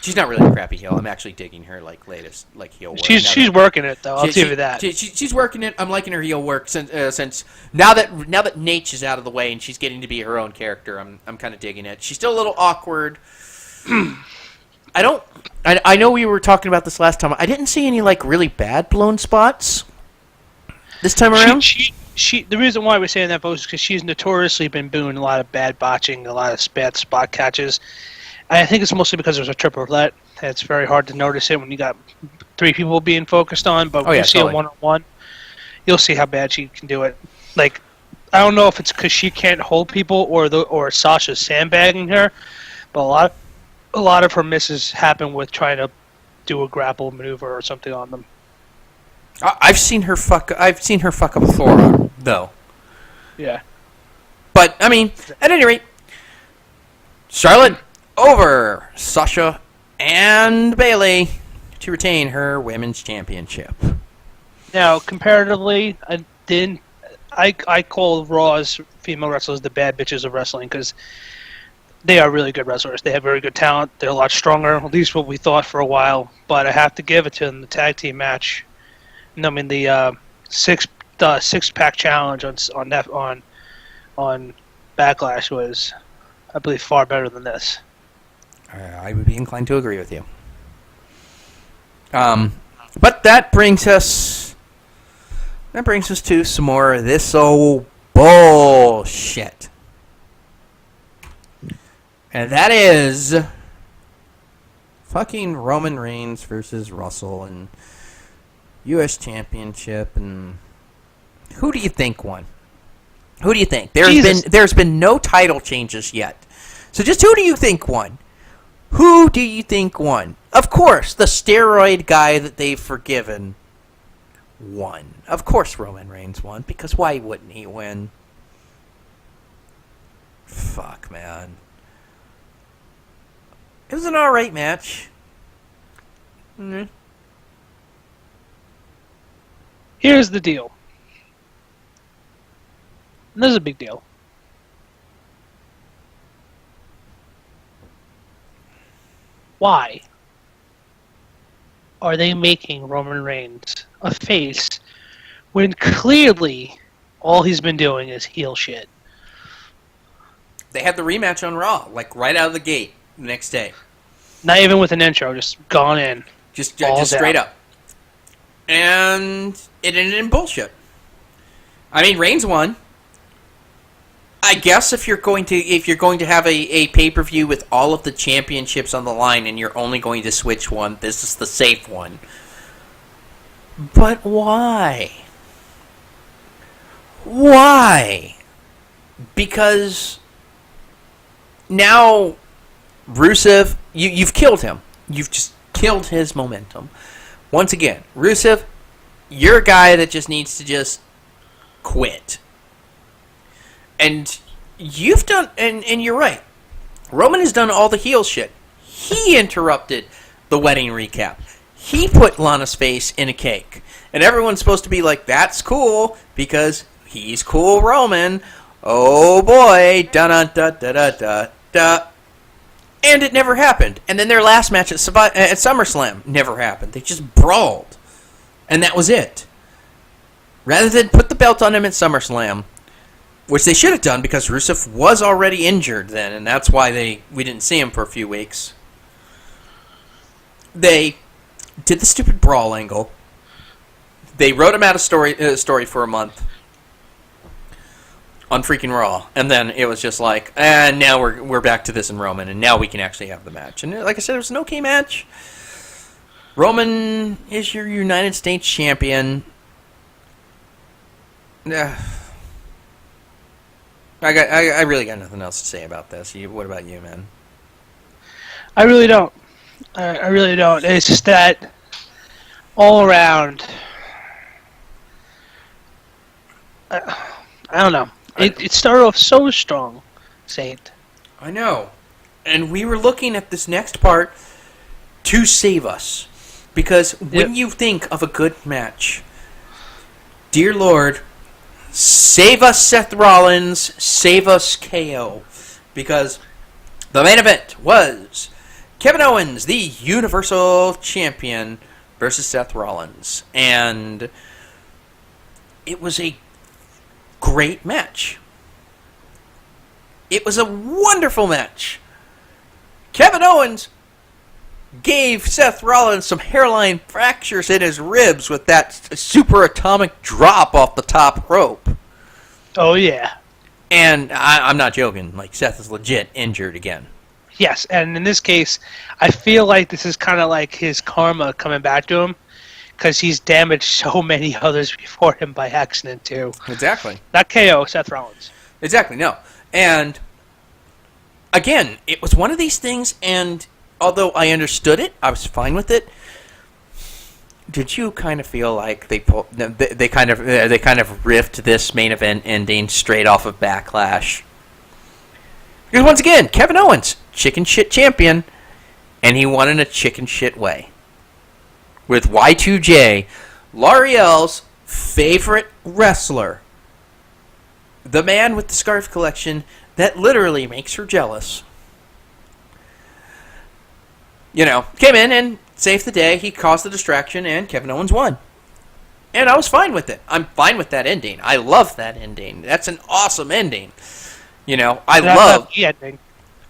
She's not really a crappy heel. I'm actually digging her latest heel work. She's working it though. I'll give you that. She's working it. I'm liking her heel work since now that Nate is out of the way and she's getting to be her own character. I'm kind of digging it. She's still a little awkward. I know we were talking about this last time. I didn't see any really bad blown spots this time around. The reason why we're saying that, folks, is because she's notoriously been doing a lot of bad botching, a lot of bad spot catches. I think it's mostly because there's a triple threat. It's very hard to notice it when you got 3 people being focused on. But when you see a one-on-one, you'll see how bad she can do it. I don't know if it's because she can't hold people or Sasha's sandbagging her, but a lot of her misses happen with trying to do a grapple maneuver or something on them. I've seen her fuck up a forearm, though. Yeah. But, I mean, at any rate, Charlotte over Sasha and Bayley to retain her women's championship. Now, comparatively, I call Raw's female wrestlers the bad bitches of wrestling because they are really good wrestlers. They have very good talent. They're a lot stronger, at least what we thought for a while. But I have to give it to them. The tag team match. I mean, the six-pack challenge on Backlash was, I believe, far better than this. I would be inclined to agree with you. But that brings us to some more of this old bullshit. And that is fucking Roman Reigns versus Russell and U.S. Championship. And who do you think won? Who do you think? There's been no title changes yet. So just who do you think won? Who do you think won? Of course, the steroid guy that they've forgiven won. Of course Roman Reigns won, because why wouldn't he win? Fuck, man. It was an alright match. Mm-hmm. Here's the deal. And this is a big deal. Why are they making Roman Reigns a face when clearly all he's been doing is heel shit? They had the rematch on Raw, like right out of the gate the next day. Not even with an intro, just gone in. Just straight up. And it ended in bullshit. I mean, Reigns won. I guess if you're going to have a pay-per-view with all of the championships on the line and you're only going to switch one, this is the safe one. But why? Why? Because now Rusev, you've killed him. You've just killed his momentum. Once again, Rusev, you're a guy that just needs to just quit. And you've done, and you're right. Roman has done all the heel shit. He interrupted the wedding recap. He put Lana's face in a cake. And everyone's supposed to be like, that's cool, because he's cool Roman. Oh boy, da-da-da-da-da-da. And it never happened. And then their last match at SummerSlam never happened. They just brawled. And that was it. Rather than put the belt on him at SummerSlam, which they should have done because Rusev was already injured then, and that's why we didn't see him for a few weeks. They did the stupid brawl angle. They wrote him out a story for a month on freaking Raw, and then it was just like, and now we're back to this in Roman, and now we can actually have the match. And like I said, it was an okay match. Roman is your United States champion. I really got nothing else to say about this. What about you, man? I really don't. I really don't. It's just that all around. I don't know. It started off so strong, Saint. I know. And we were looking at this next part to save us. Because when you think of a good match, dear Lord, save us Seth Rollins, save us KO. Because the main event was Kevin Owens, the Universal Champion, versus Seth Rollins. And it was a great match. It was a wonderful match. Kevin Owens gave Seth Rollins some hairline fractures in his ribs with that super atomic drop off the top rope. Oh, yeah. And I'm not joking. Like, Seth is legit injured again. Yes, and in this case, I feel like this is kind of like his karma coming back to him, because he's damaged so many others before him by accident, too. Exactly. Not KO, Seth Rollins. Exactly, no. And, again, it was one of these things, and although I understood it, I was fine with it. Did you kind of feel like they kind of riffed this main event ending straight off of Backlash? Because once again, Kevin Owens, chicken shit champion, and he won in a chicken shit way. With Y2J, L'Oreal's favorite wrestler, the man with the scarf collection that literally makes her jealous. Came in and saved the day. He caused the distraction, and Kevin Owens won. And I was fine with it. I'm fine with that ending. I love that ending. That's an awesome ending. I love the ending.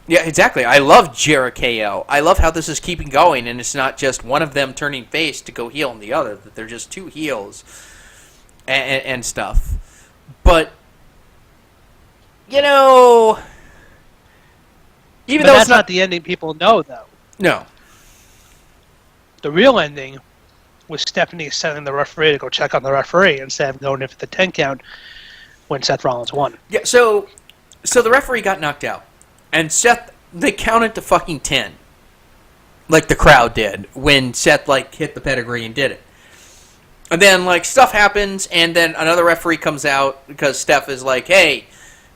Yeah, exactly. I love Jericho. I love how this is keeping going, and it's not just one of them turning face to go heel and the other. That they're just two heels and stuff. But even though that's it's not the ending people know, though. No. The real ending was Stephanie sending the referee to go check on the referee instead of going in for the 10 count when Seth Rollins won. Yeah, so the referee got knocked out. And Seth, they counted to fucking 10. Like the crowd did when Seth, hit the pedigree and did it. And then, stuff happens, and then another referee comes out because Steph is like, hey,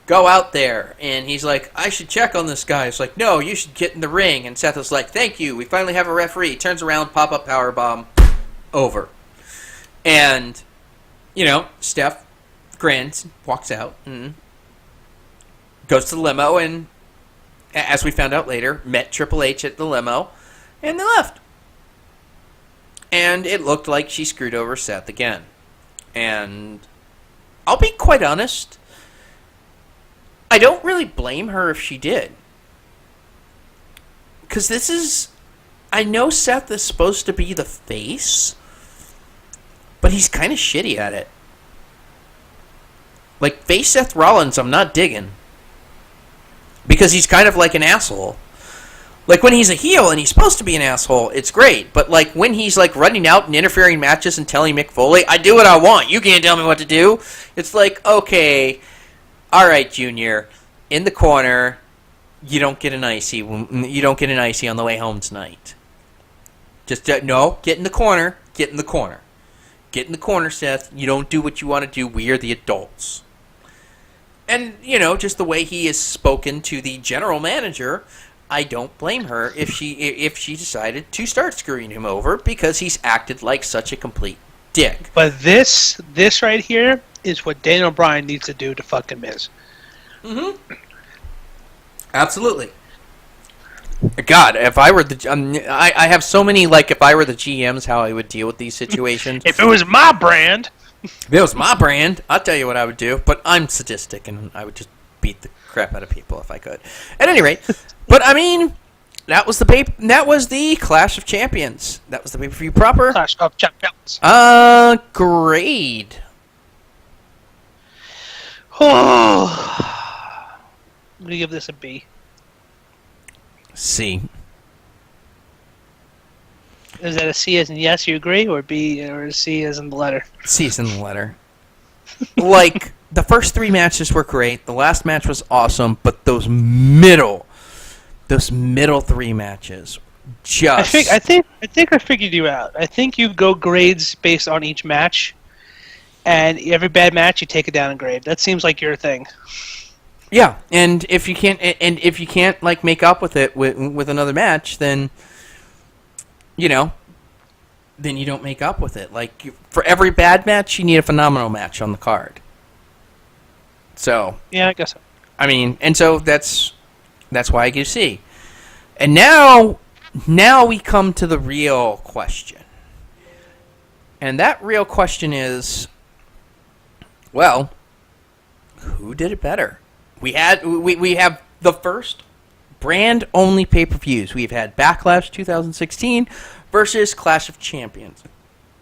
go out there. And he's like, I should check on this guy. It's like, no, you should get in the ring. And Seth is like, thank you. We finally have a referee. He turns around, pop-up powerbomb, over. And, Steph grins, walks out, and goes to the limo, and as we found out later, met Triple H at the limo, and they left. And it looked like she screwed over Seth again. And I'll be quite honest, I don't really blame her if she did. Because I know Seth is supposed to be the face, but he's kind of shitty at it. Face Seth Rollins, I'm not digging. Because he's kind of like an asshole. When he's a heel and he's supposed to be an asshole, it's great. But when he's running out and interfering matches and telling Mick Foley, I do what I want, you can't tell me what to do. It's okay, alright, Junior, in the corner, you don't get an icy on the way home tonight. Just, no, get in the corner, get in the corner. Get in the corner, Seth. You don't do what you want to do, we are the adults. And, just the way he is spoken to the general manager, I don't blame her if she decided to start screwing him over because he's acted like such a complete dick. But this right here is what Daniel Bryan needs to do to fucking Miz. Mm-hmm. Absolutely. God, if I were I have so many, if I were the GMs, how I would deal with these situations. If it was my brand... If it was my brand, I'll tell you what I would do. But I'm sadistic, and I would just beat the crap out of people if I could. At any rate, but that was the Clash of Champions. That was the pay-per-view proper. Clash of Champions. Grade. Oh, I'm gonna give this a B. C. Is that a C as in yes, you agree, or B, or C as in the letter? C as in the letter. The first 3 matches were great. The last match was awesome, but those middle 3 matches, just. I think I figured you out. I think you go grades based on each match, and every bad match you take it down in grade. That seems like your thing. Yeah, and if you can't make up with it with another match, then. Then you don't make up with it. For every bad match, you need a phenomenal match on the card. So. Yeah, I guess so. And so that's why I give C. And now we come to the real question. And that real question is, well, who did it better? We have the first brand-only pay-per-views. We've had Backlash 2016 versus Clash of Champions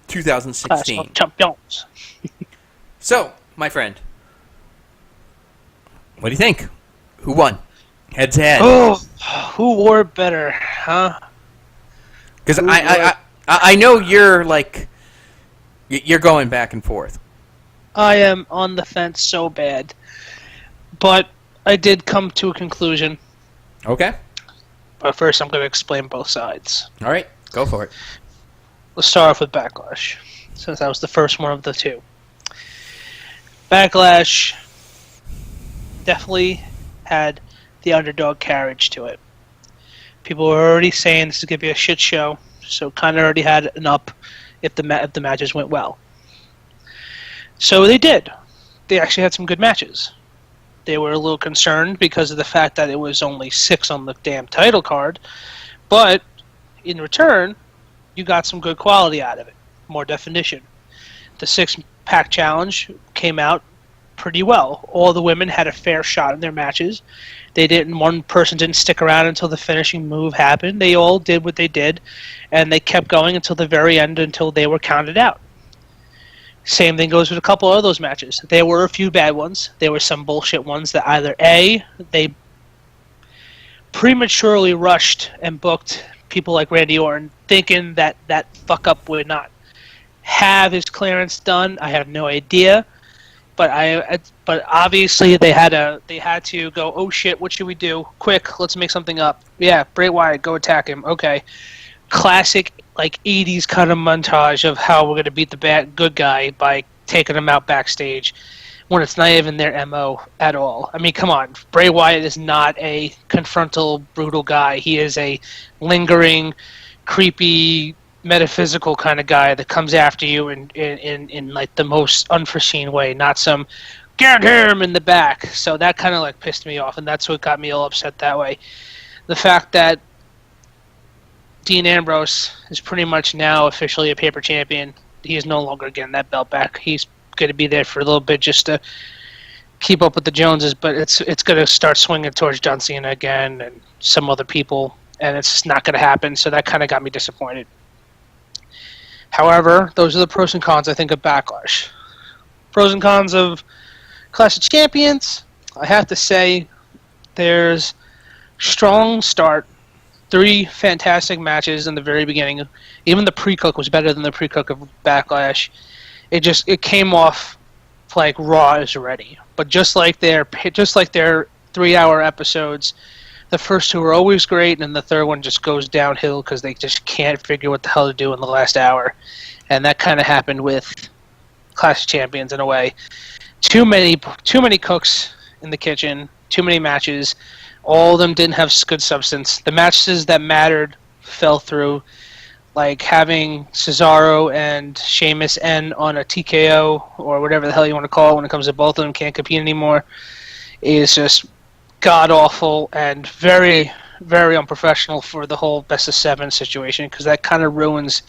2016. Clash of Champions. So, my friend, what do you think? Who won? Head to head. Oh, who wore better, huh? Because I know you're you're going back and forth. I am on the fence so bad, but I did come to a conclusion. Okay. But first, I'm going to explain both sides. All right, go for it. Let's start off with Backlash, since that was the first one of the two. Backlash definitely had the underdog carriage to it. People were already saying this is going to be a shit show, so kind of already had an up if the matches went well. So they did. They actually had some good matches. They were a little concerned because of the fact that it was only 6 on the damn title card, but in return, you got some good quality out of it, more definition. The 6-pack challenge came out pretty well. All the women had a fair shot in their matches. One person didn't stick around until the finishing move happened. They all did what they did, and they kept going until the very end, until they were counted out. Same thing goes with a couple of those matches. There were a few bad ones. There were some bullshit ones that either A, they prematurely rushed and booked people like Randy Orton, thinking that that fuck up would not have his clearance done. I have no idea, but obviously they had to go, oh shit, what should we do? Quick, let's make something up. Yeah, Bray Wyatt, go attack him. Okay, classic like 80s kind of montage of how we're going to beat the good guy by taking him out backstage when it's not even their MO at all. I mean, come on. Bray Wyatt is not a confrontal, brutal guy. He is a lingering, creepy, metaphysical kind of guy that comes after you in like the most unforeseen way, not some get him in the back. So that kind of like pissed me off, and that's what got me all upset that way. The fact that Dean Ambrose is pretty much now officially a paper champion. He is no longer getting that belt back. He's going to be there for a little bit just to keep up with the Joneses, but it's going to start swinging towards John Cena again and some other people, and it's just not going to happen, so that kind of got me disappointed. However, those are the pros and cons, I think, of Backlash. Pros and cons of Clash of Champions, I have to say there's strong start. 3 fantastic matches in the very beginning. Even the pre-cook was better than the pre-cook of Backlash. It came off like Raw is ready. But just like their 3-hour episodes, the first 2 are always great, and the third one just goes downhill because they just can't figure what the hell to do in the last hour. And that kind of happened with Clash of Champions in a way. Too many cooks in the kitchen. Too many matches. All of them didn't have good substance. The matches that mattered fell through, like having Cesaro and Sheamus end on a TKO or whatever the hell you want to call it when it comes to both of them can't compete anymore, is just god-awful and very, very unprofessional for the whole best-of-7 situation, because that kind of ruins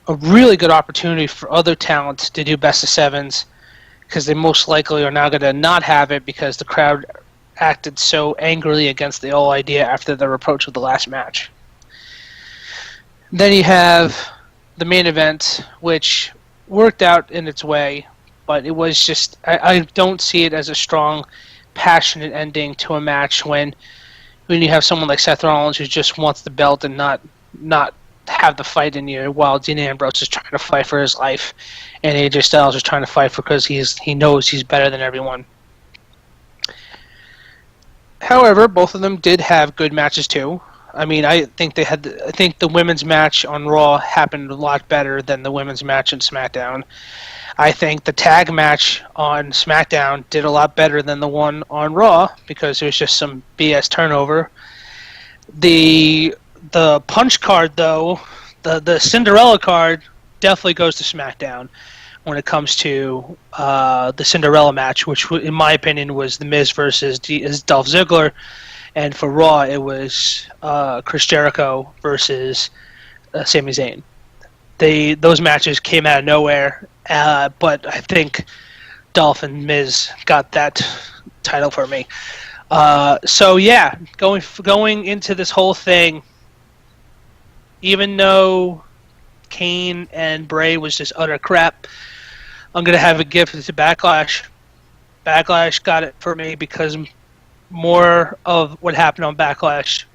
a really good opportunity for other talent to do best-of-7s, because they most likely are now going to not have it because the crowd acted so angrily against the whole idea after their approach with the last match. Then you have the main event, which worked out in its way, but it was just, I don't see it as a strong, passionate ending to a match when you have someone like Seth Rollins who just wants the belt and not have the fight in you, while Dean Ambrose is trying to fight for his life, and AJ Styles is trying to fight because he knows he's better than everyone. However, both of them did have good matches too. I mean, I think the women's match on Raw happened a lot better than the women's match on SmackDown. I think the tag match on SmackDown did a lot better than the one on Raw because it was just some BS turnover. The punch card, though, the Cinderella card, definitely goes to SmackDown when it comes to the Cinderella match, which in my opinion was The Miz versus Dolph Ziggler, and for Raw it was Chris Jericho versus Sami Zayn. Those matches came out of nowhere, but I think Dolph and Miz got that title for me. So yeah, going into this whole thing, even though Kane and Bray was just utter crap, I'm going to have a gift to Backlash. Backlash got it for me because more of what happened on Backlash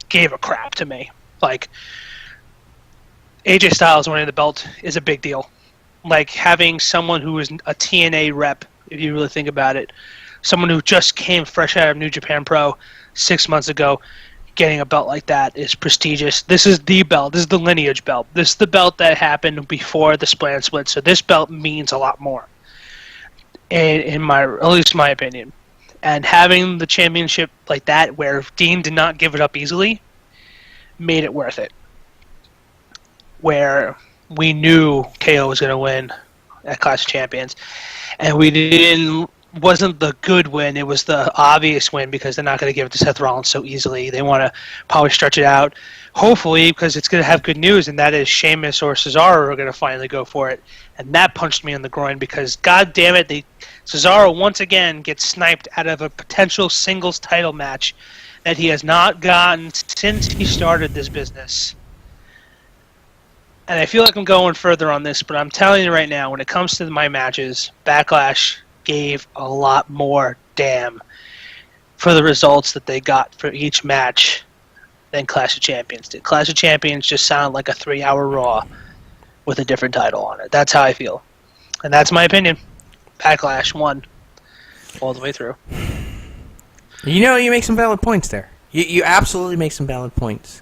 gave a crap to me. Like, AJ Styles winning the belt is a big deal. Like, having someone who is a TNA rep, if you really think about it, someone who just came fresh out of New Japan Pro 6 months ago, getting a belt like that is prestigious. This is the belt. This is the lineage belt. This is the belt that happened before the split and split. So this belt means a lot more, at least my opinion. And having the championship like that, where Dean did not give it up easily, made it worth it. Where we knew KO was going to win at Clash of Champions, and wasn't the good win, it was the obvious win, because they're not going to give it to Seth Rollins so easily. They want to probably stretch it out, hopefully, because it's going to have good news, and that is Sheamus or Cesaro are going to finally go for it. And that punched me in the groin, because god damn it, Cesaro once again gets sniped out of a potential singles title match that he has not gotten since he started this business. And I feel like I'm going further on this, but I'm telling you right now, when it comes to my matches, Backlash gave a lot more damn for the results that they got for each match than Clash of Champions did. Clash of Champions just sounded like a 3-hour Raw with a different title on it. That's how I feel. And that's my opinion. Backlash won all the way through. You know, you make some valid points there. You absolutely make some valid points.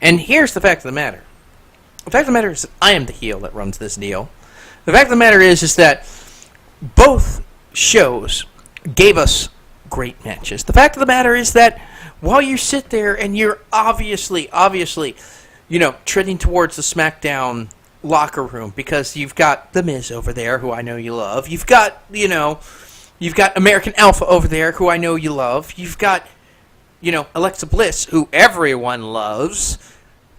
And here's the fact of the matter. The fact of the matter is that I am the heel that runs this deal. The fact of the matter is that both shows gave us great matches. The fact of the matter is that while you sit there and you're obviously, treading towards the Smackdown locker room, because you've got The Miz over there, who I know you love. You've got American Alpha over there, who I know you love. You've got, Alexa Bliss, who everyone loves.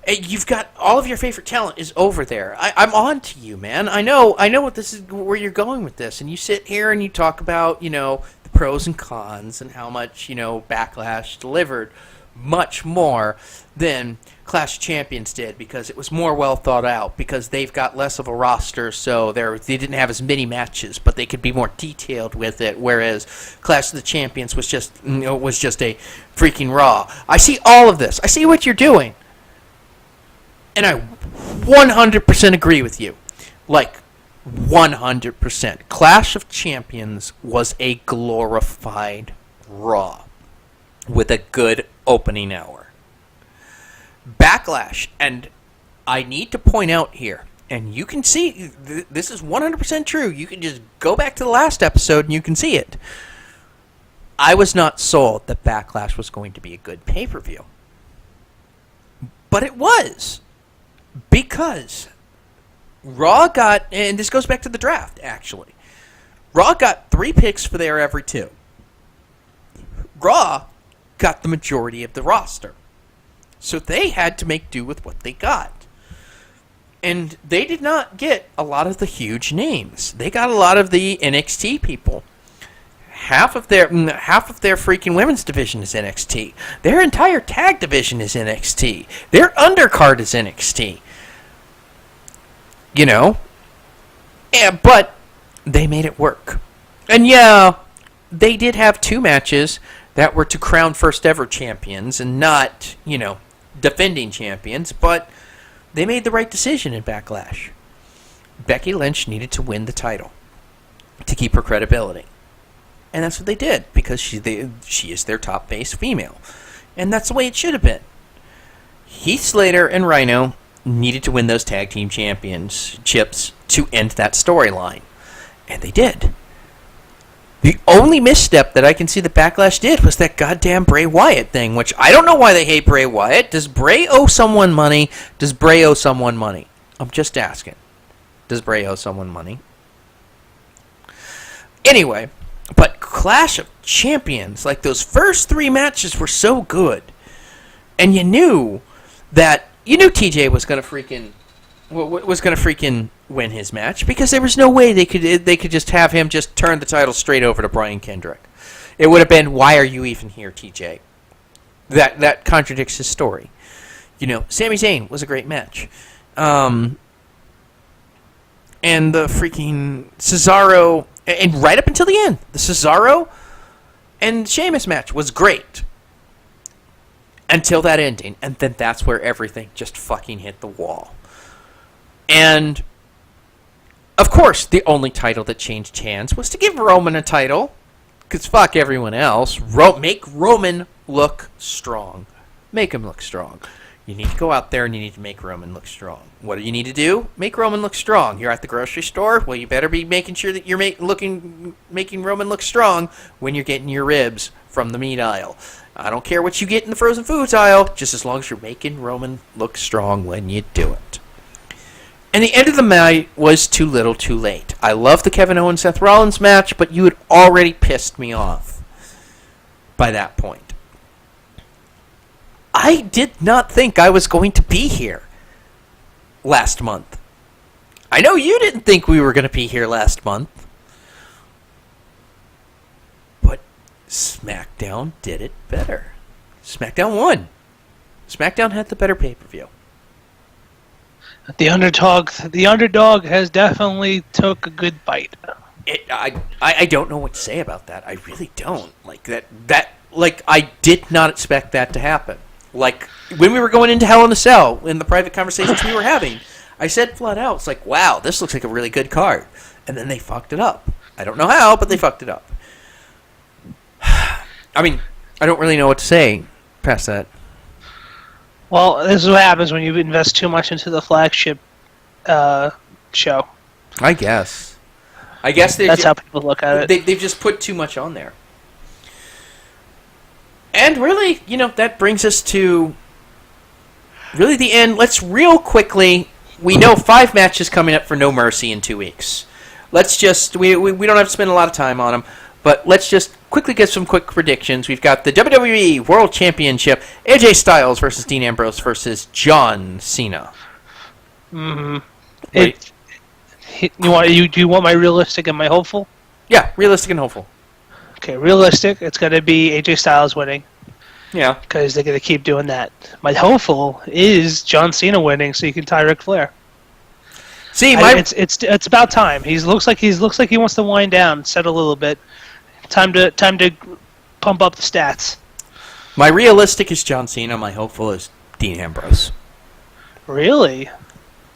You've got all of your favorite talent is over there. I'm on to you, man. I know what this is, where you're going with this, and you sit here and you talk about, the pros and cons and how much, Backlash delivered much more than Clash of Champions did, because it was more well thought out, because they've got less of a roster, so they didn't have as many matches, but they could be more detailed with it, whereas Clash of the Champions was just a freaking Raw. I see all of this. I see what you're doing. And I 100% agree with you. Like, 100%. Clash of Champions was a glorified Raw with a good opening hour. Backlash, and I need to point out here, and you can see, this is 100% true. You can just go back to the last episode and you can see it. I was not sold that Backlash was going to be a good pay-per-view. But it was. Because Raw got, and this goes back to the draft, actually. Raw got 3 picks for their every 2. Raw got the majority of the roster. So they had to make do with what they got. And they did not get a lot of the huge names. They got a lot of the NXT people. Half of their freaking women's division is NXT. Their entire tag division is NXT. Their undercard is NXT. Yeah, but they made it work. And yeah, they did have 2 matches that were to crown first ever champions and not, defending champions, but they made the right decision in Backlash. Becky Lynch needed to win the title to keep her credibility. And that's what they did, because she is their top base female. And that's the way it should have been. Heath Slater and Rhino needed to win those tag team championships to end that storyline. And they did. The only misstep that I can see that Backlash did was that goddamn Bray Wyatt thing, which I don't know why they hate Bray Wyatt. Does Bray owe someone money? Does Bray owe someone money? I'm just asking. Does Bray owe someone money? Anyway, but Clash of Champions, like those first 3 matches were so good. And you knew TJ was going to freaking win his match, because there was no way they could just have him just turn the title straight over to Brian Kendrick. It would have been, why are you even here, TJ? That contradicts his story. Sami Zayn was a great match. And the freaking Cesaro, and right up until the end, the Cesaro and Sheamus match was great. Until that ending, and then that's where everything just fucking hit the wall. And, of course, the only title that changed hands was to give Roman a title, because fuck everyone else. Make Roman look strong. make him look strong. You need to go out there and you need to make Roman look strong. What do you need to do? Make Roman look strong. You're at the grocery store? Well, you better be making sure that you're making Roman look strong when you're getting your ribs from the meat aisle. I don't care what you get in the frozen foods aisle, just as long as you're making Roman look strong when you do it. And the end of the night was too little too late. I love the Kevin Owens-Seth Rollins match, but you had already pissed me off by that point. I did not think I was going to be here last month. I know you didn't think we were going to be here last month. But SmackDown did it better. SmackDown won. SmackDown had the better pay-per-view. The underdog has definitely took a good bite. I don't know what to say about that. I really don't. I did not expect that to happen. Like, when we were going into Hell in a Cell, in the private conversations we were having, I said flat out, it's like, wow, this looks like a really good card. And then they fucked it up. I don't know how, but they fucked it up. I mean, I don't really know what to say past that. Well, this is what happens when you invest too much into the flagship show. I guess that's how people look at it. They've just put too much on there. And really, that brings us to really the end. Let's real quickly, we know 5 matches coming up for No Mercy in 2 weeks. Let's just, we don't have to spend a lot of time on them, but let's just quickly get some quick predictions. We've got the WWE World Championship, AJ Styles versus Dean Ambrose versus John Cena. Mm-hmm. Do you want my realistic and my hopeful? Yeah, realistic and hopeful. Okay, realistic, it's going to be AJ Styles winning. Yeah. Because they're going to keep doing that. My hopeful is John Cena winning so you can tie Ric Flair. See, it's about time. He looks like he wants to wind down, settle a little bit. Time to pump up the stats. My realistic is John Cena. My hopeful is Dean Ambrose. Really? You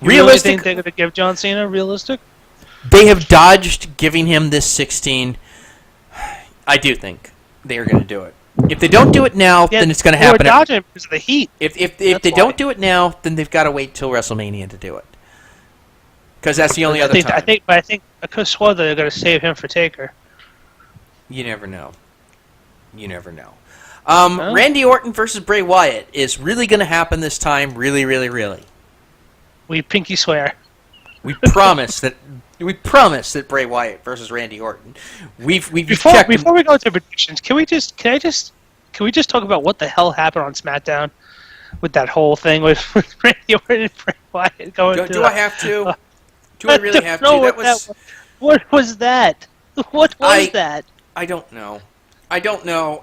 realistic? Really think they're going to give John Cena realistic? They have dodged giving him this 16. I do think they are going to do it. If they don't do it now, then it's going to happen. They're dodging because of the heat. If they don't do it now, then they've got to wait till WrestleMania to do it. Because that's the only other time. I think I could have sworn that they're going to save him for Taker. You never know. Randy Orton versus Bray Wyatt is really going to happen this time. Really, really, really. We pinky swear. We promise that. We promise that Bray Wyatt versus Randy Orton. Before we go into predictions, can we just talk about what the hell happened on SmackDown with that whole thing with Randy Orton and Bray Wyatt going? Do I have to? Do I really have to? What was that? What was that? I don't know,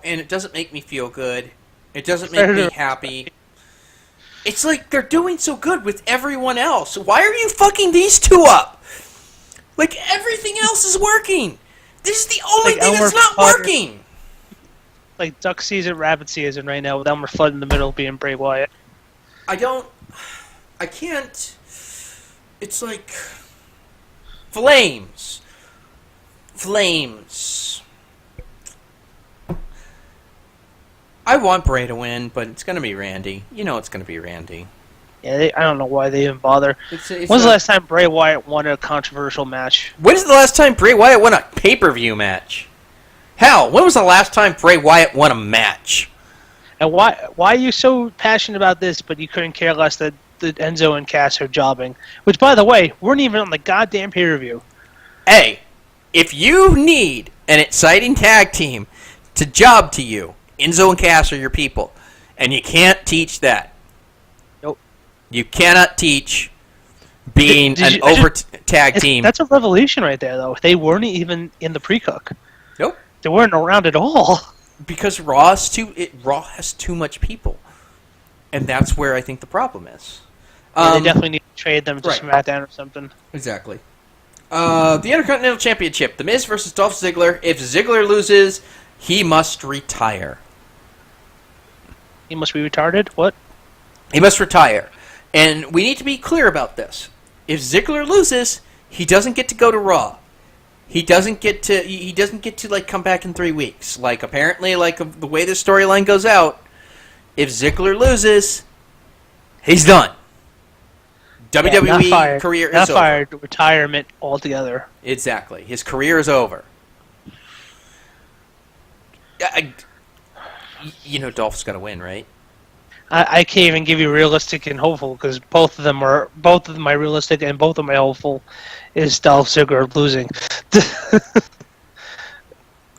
and it doesn't make me feel good. It doesn't make me happy. It's like they're doing so good with everyone else. Why are you fucking these two up? Like, everything else is working. This is the only thing that's not working. Like duck season, rabbit season right now with Elmer Fudd in the middle being Bray Wyatt. I can't. It's like flames. I want Bray to win, but it's going to be Randy. It's going to be Randy. Yeah, I don't know why they even bother. When's the last time Bray Wyatt won a controversial match? When's the last time Bray Wyatt won a pay-per-view match? Hell, when was the last time Bray Wyatt won a match? And why are you so passionate about this, but you couldn't care less that Enzo and Cass are jobbing? Which, by the way, weren't even on the goddamn pay-per-view. Hey, if you need an exciting tag team to job to you, Enzo and Cass are your people. And you can't teach that. You cannot teach being tag team. That's a revelation right there, though. They weren't even in the pre-cook. Nope. They weren't around at all. Because Raw has too much people. And that's where I think the problem is. They definitely need to trade them to SmackDown or something. Exactly. The Intercontinental Championship. The Miz versus Dolph Ziggler. If Ziggler loses, he must retire. He must be retarded? What? He must retire. And we need to be clear about this. If Ziggler loses, he doesn't get to go to Raw. He doesn't get to come back in 3 weeks. Apparently, the way the storyline goes out, if Ziggler loses, he's done. WWE career is over. Not fired, retirement altogether. Exactly. His career is over. Dolph's got to win, right? I can't even give you realistic and hopeful because both of them are realistic and both of my hopeful is Dolph Ziggler losing.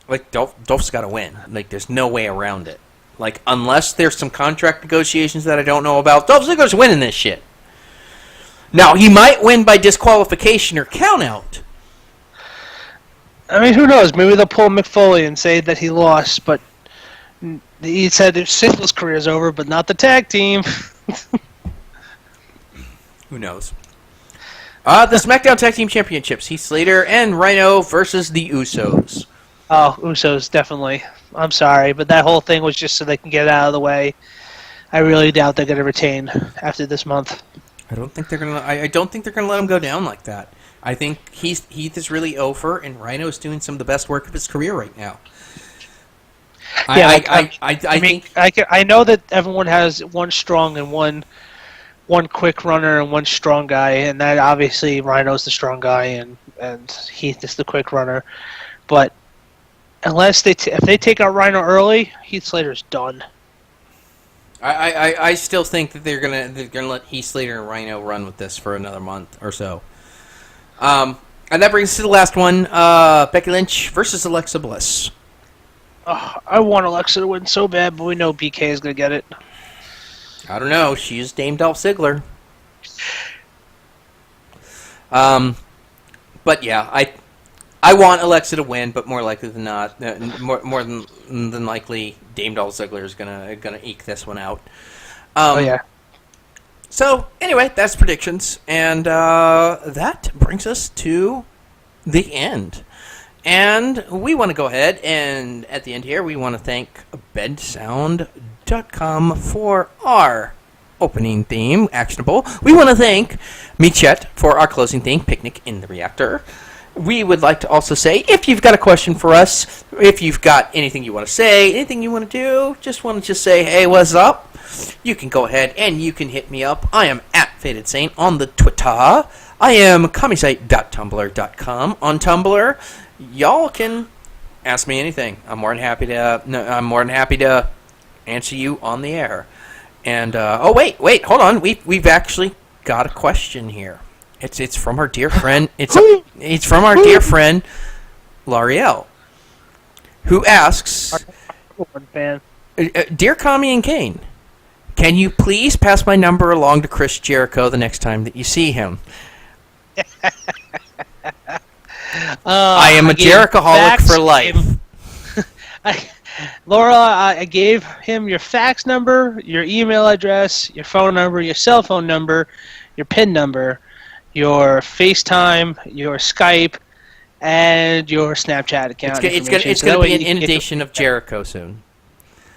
Like Dolph's got to win. Like there's no way around it. Like unless there's some contract negotiations that I don't know about, Dolph Ziggler's winning this shit. Now he might win by disqualification or countout. I mean, who knows? Maybe they'll pull Mick Foley and say that he lost, but he said his singles career is over, but not the tag team. Who knows? The SmackDown Tag Team Championships: Heath Slater and Rhino versus the Usos. Oh, Usos, definitely. I'm sorry, but that whole thing was just so they can get it out of the way. I really doubt they're going to retain after this month. I don't think they're gonna. I don't think they're gonna let him go down like that. I think Heath is really over, and Rhino's doing some of the best work of his career right now. Yeah, I think I know that everyone has one strong and one quick runner and one strong guy, and that obviously Rhino's the strong guy and Heath is the quick runner. But unless if they take out Rhino early, Heath Slater's done. I still think that they're gonna let Heath Slater and Rhino run with this for another month or so. And that brings us to the last one: Becky Lynch versus Alexa Bliss. Oh, I want Alexa to win so bad, but we know BK is gonna get it. I don't know. She's Dame Dolph Ziggler. But yeah, I want Alexa to win, but more likely than not, more than likely, Dame Dolph Ziggler is gonna eke this one out. Oh yeah. So anyway, that's predictions, and that brings us to the end. And we want to go ahead and at the end here, we want to thank bedsound.com for our opening theme, Actionable. We want to thank Michet for our closing theme, Picnic in the Reactor. We would like to also say, if you've got a question for us, if you've got anything you want to say, anything you want to do, just say, hey, what's up? You can go ahead and you can hit me up. I am at Faded Saint on the Twitter. I am commysite.tumblr.com on Tumblr. Y'all can ask me anything. I'm more than happy to answer you on the air. And wait, hold on. We've actually got a question here. It's from our dear friend. It's from our dear friend L'Ariel, who asks, "Dear Kami and Kane, can you please pass my number along to Chris Jericho the next time that you see him? I am a Jerichoholic for life." Laura, I gave him your fax number, your email address, your phone number, your cell phone number, your PIN number, your FaceTime, your Skype, and your Snapchat account. It's going to be an inundation of Jericho soon.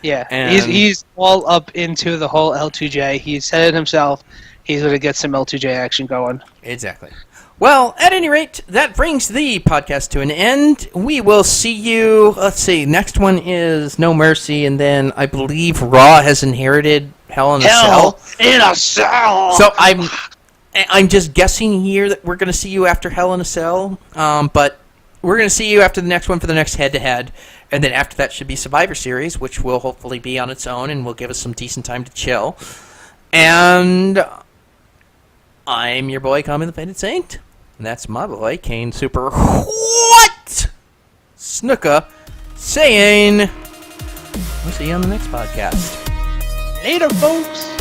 Yeah, and he's all up into the whole L2J. He said it himself. He's going to get some L2J action going. Exactly. Well, at any rate, that brings the podcast to an end. We will see you, let's see, next one is No Mercy, and then I believe Raw has inherited Hell in a Cell. In a Cell! So I'm just guessing here that we're going to see you after Hell in a Cell, but we're going to see you after the next one for the next head-to-head, and then after that should be Survivor Series, which will hopefully be on its own and will give us some decent time to chill. And I'm your boy, Kami the Faded Saint. And that's my boy, Kane Super What? Snuka saying, we'll see you on the next podcast. Later, folks.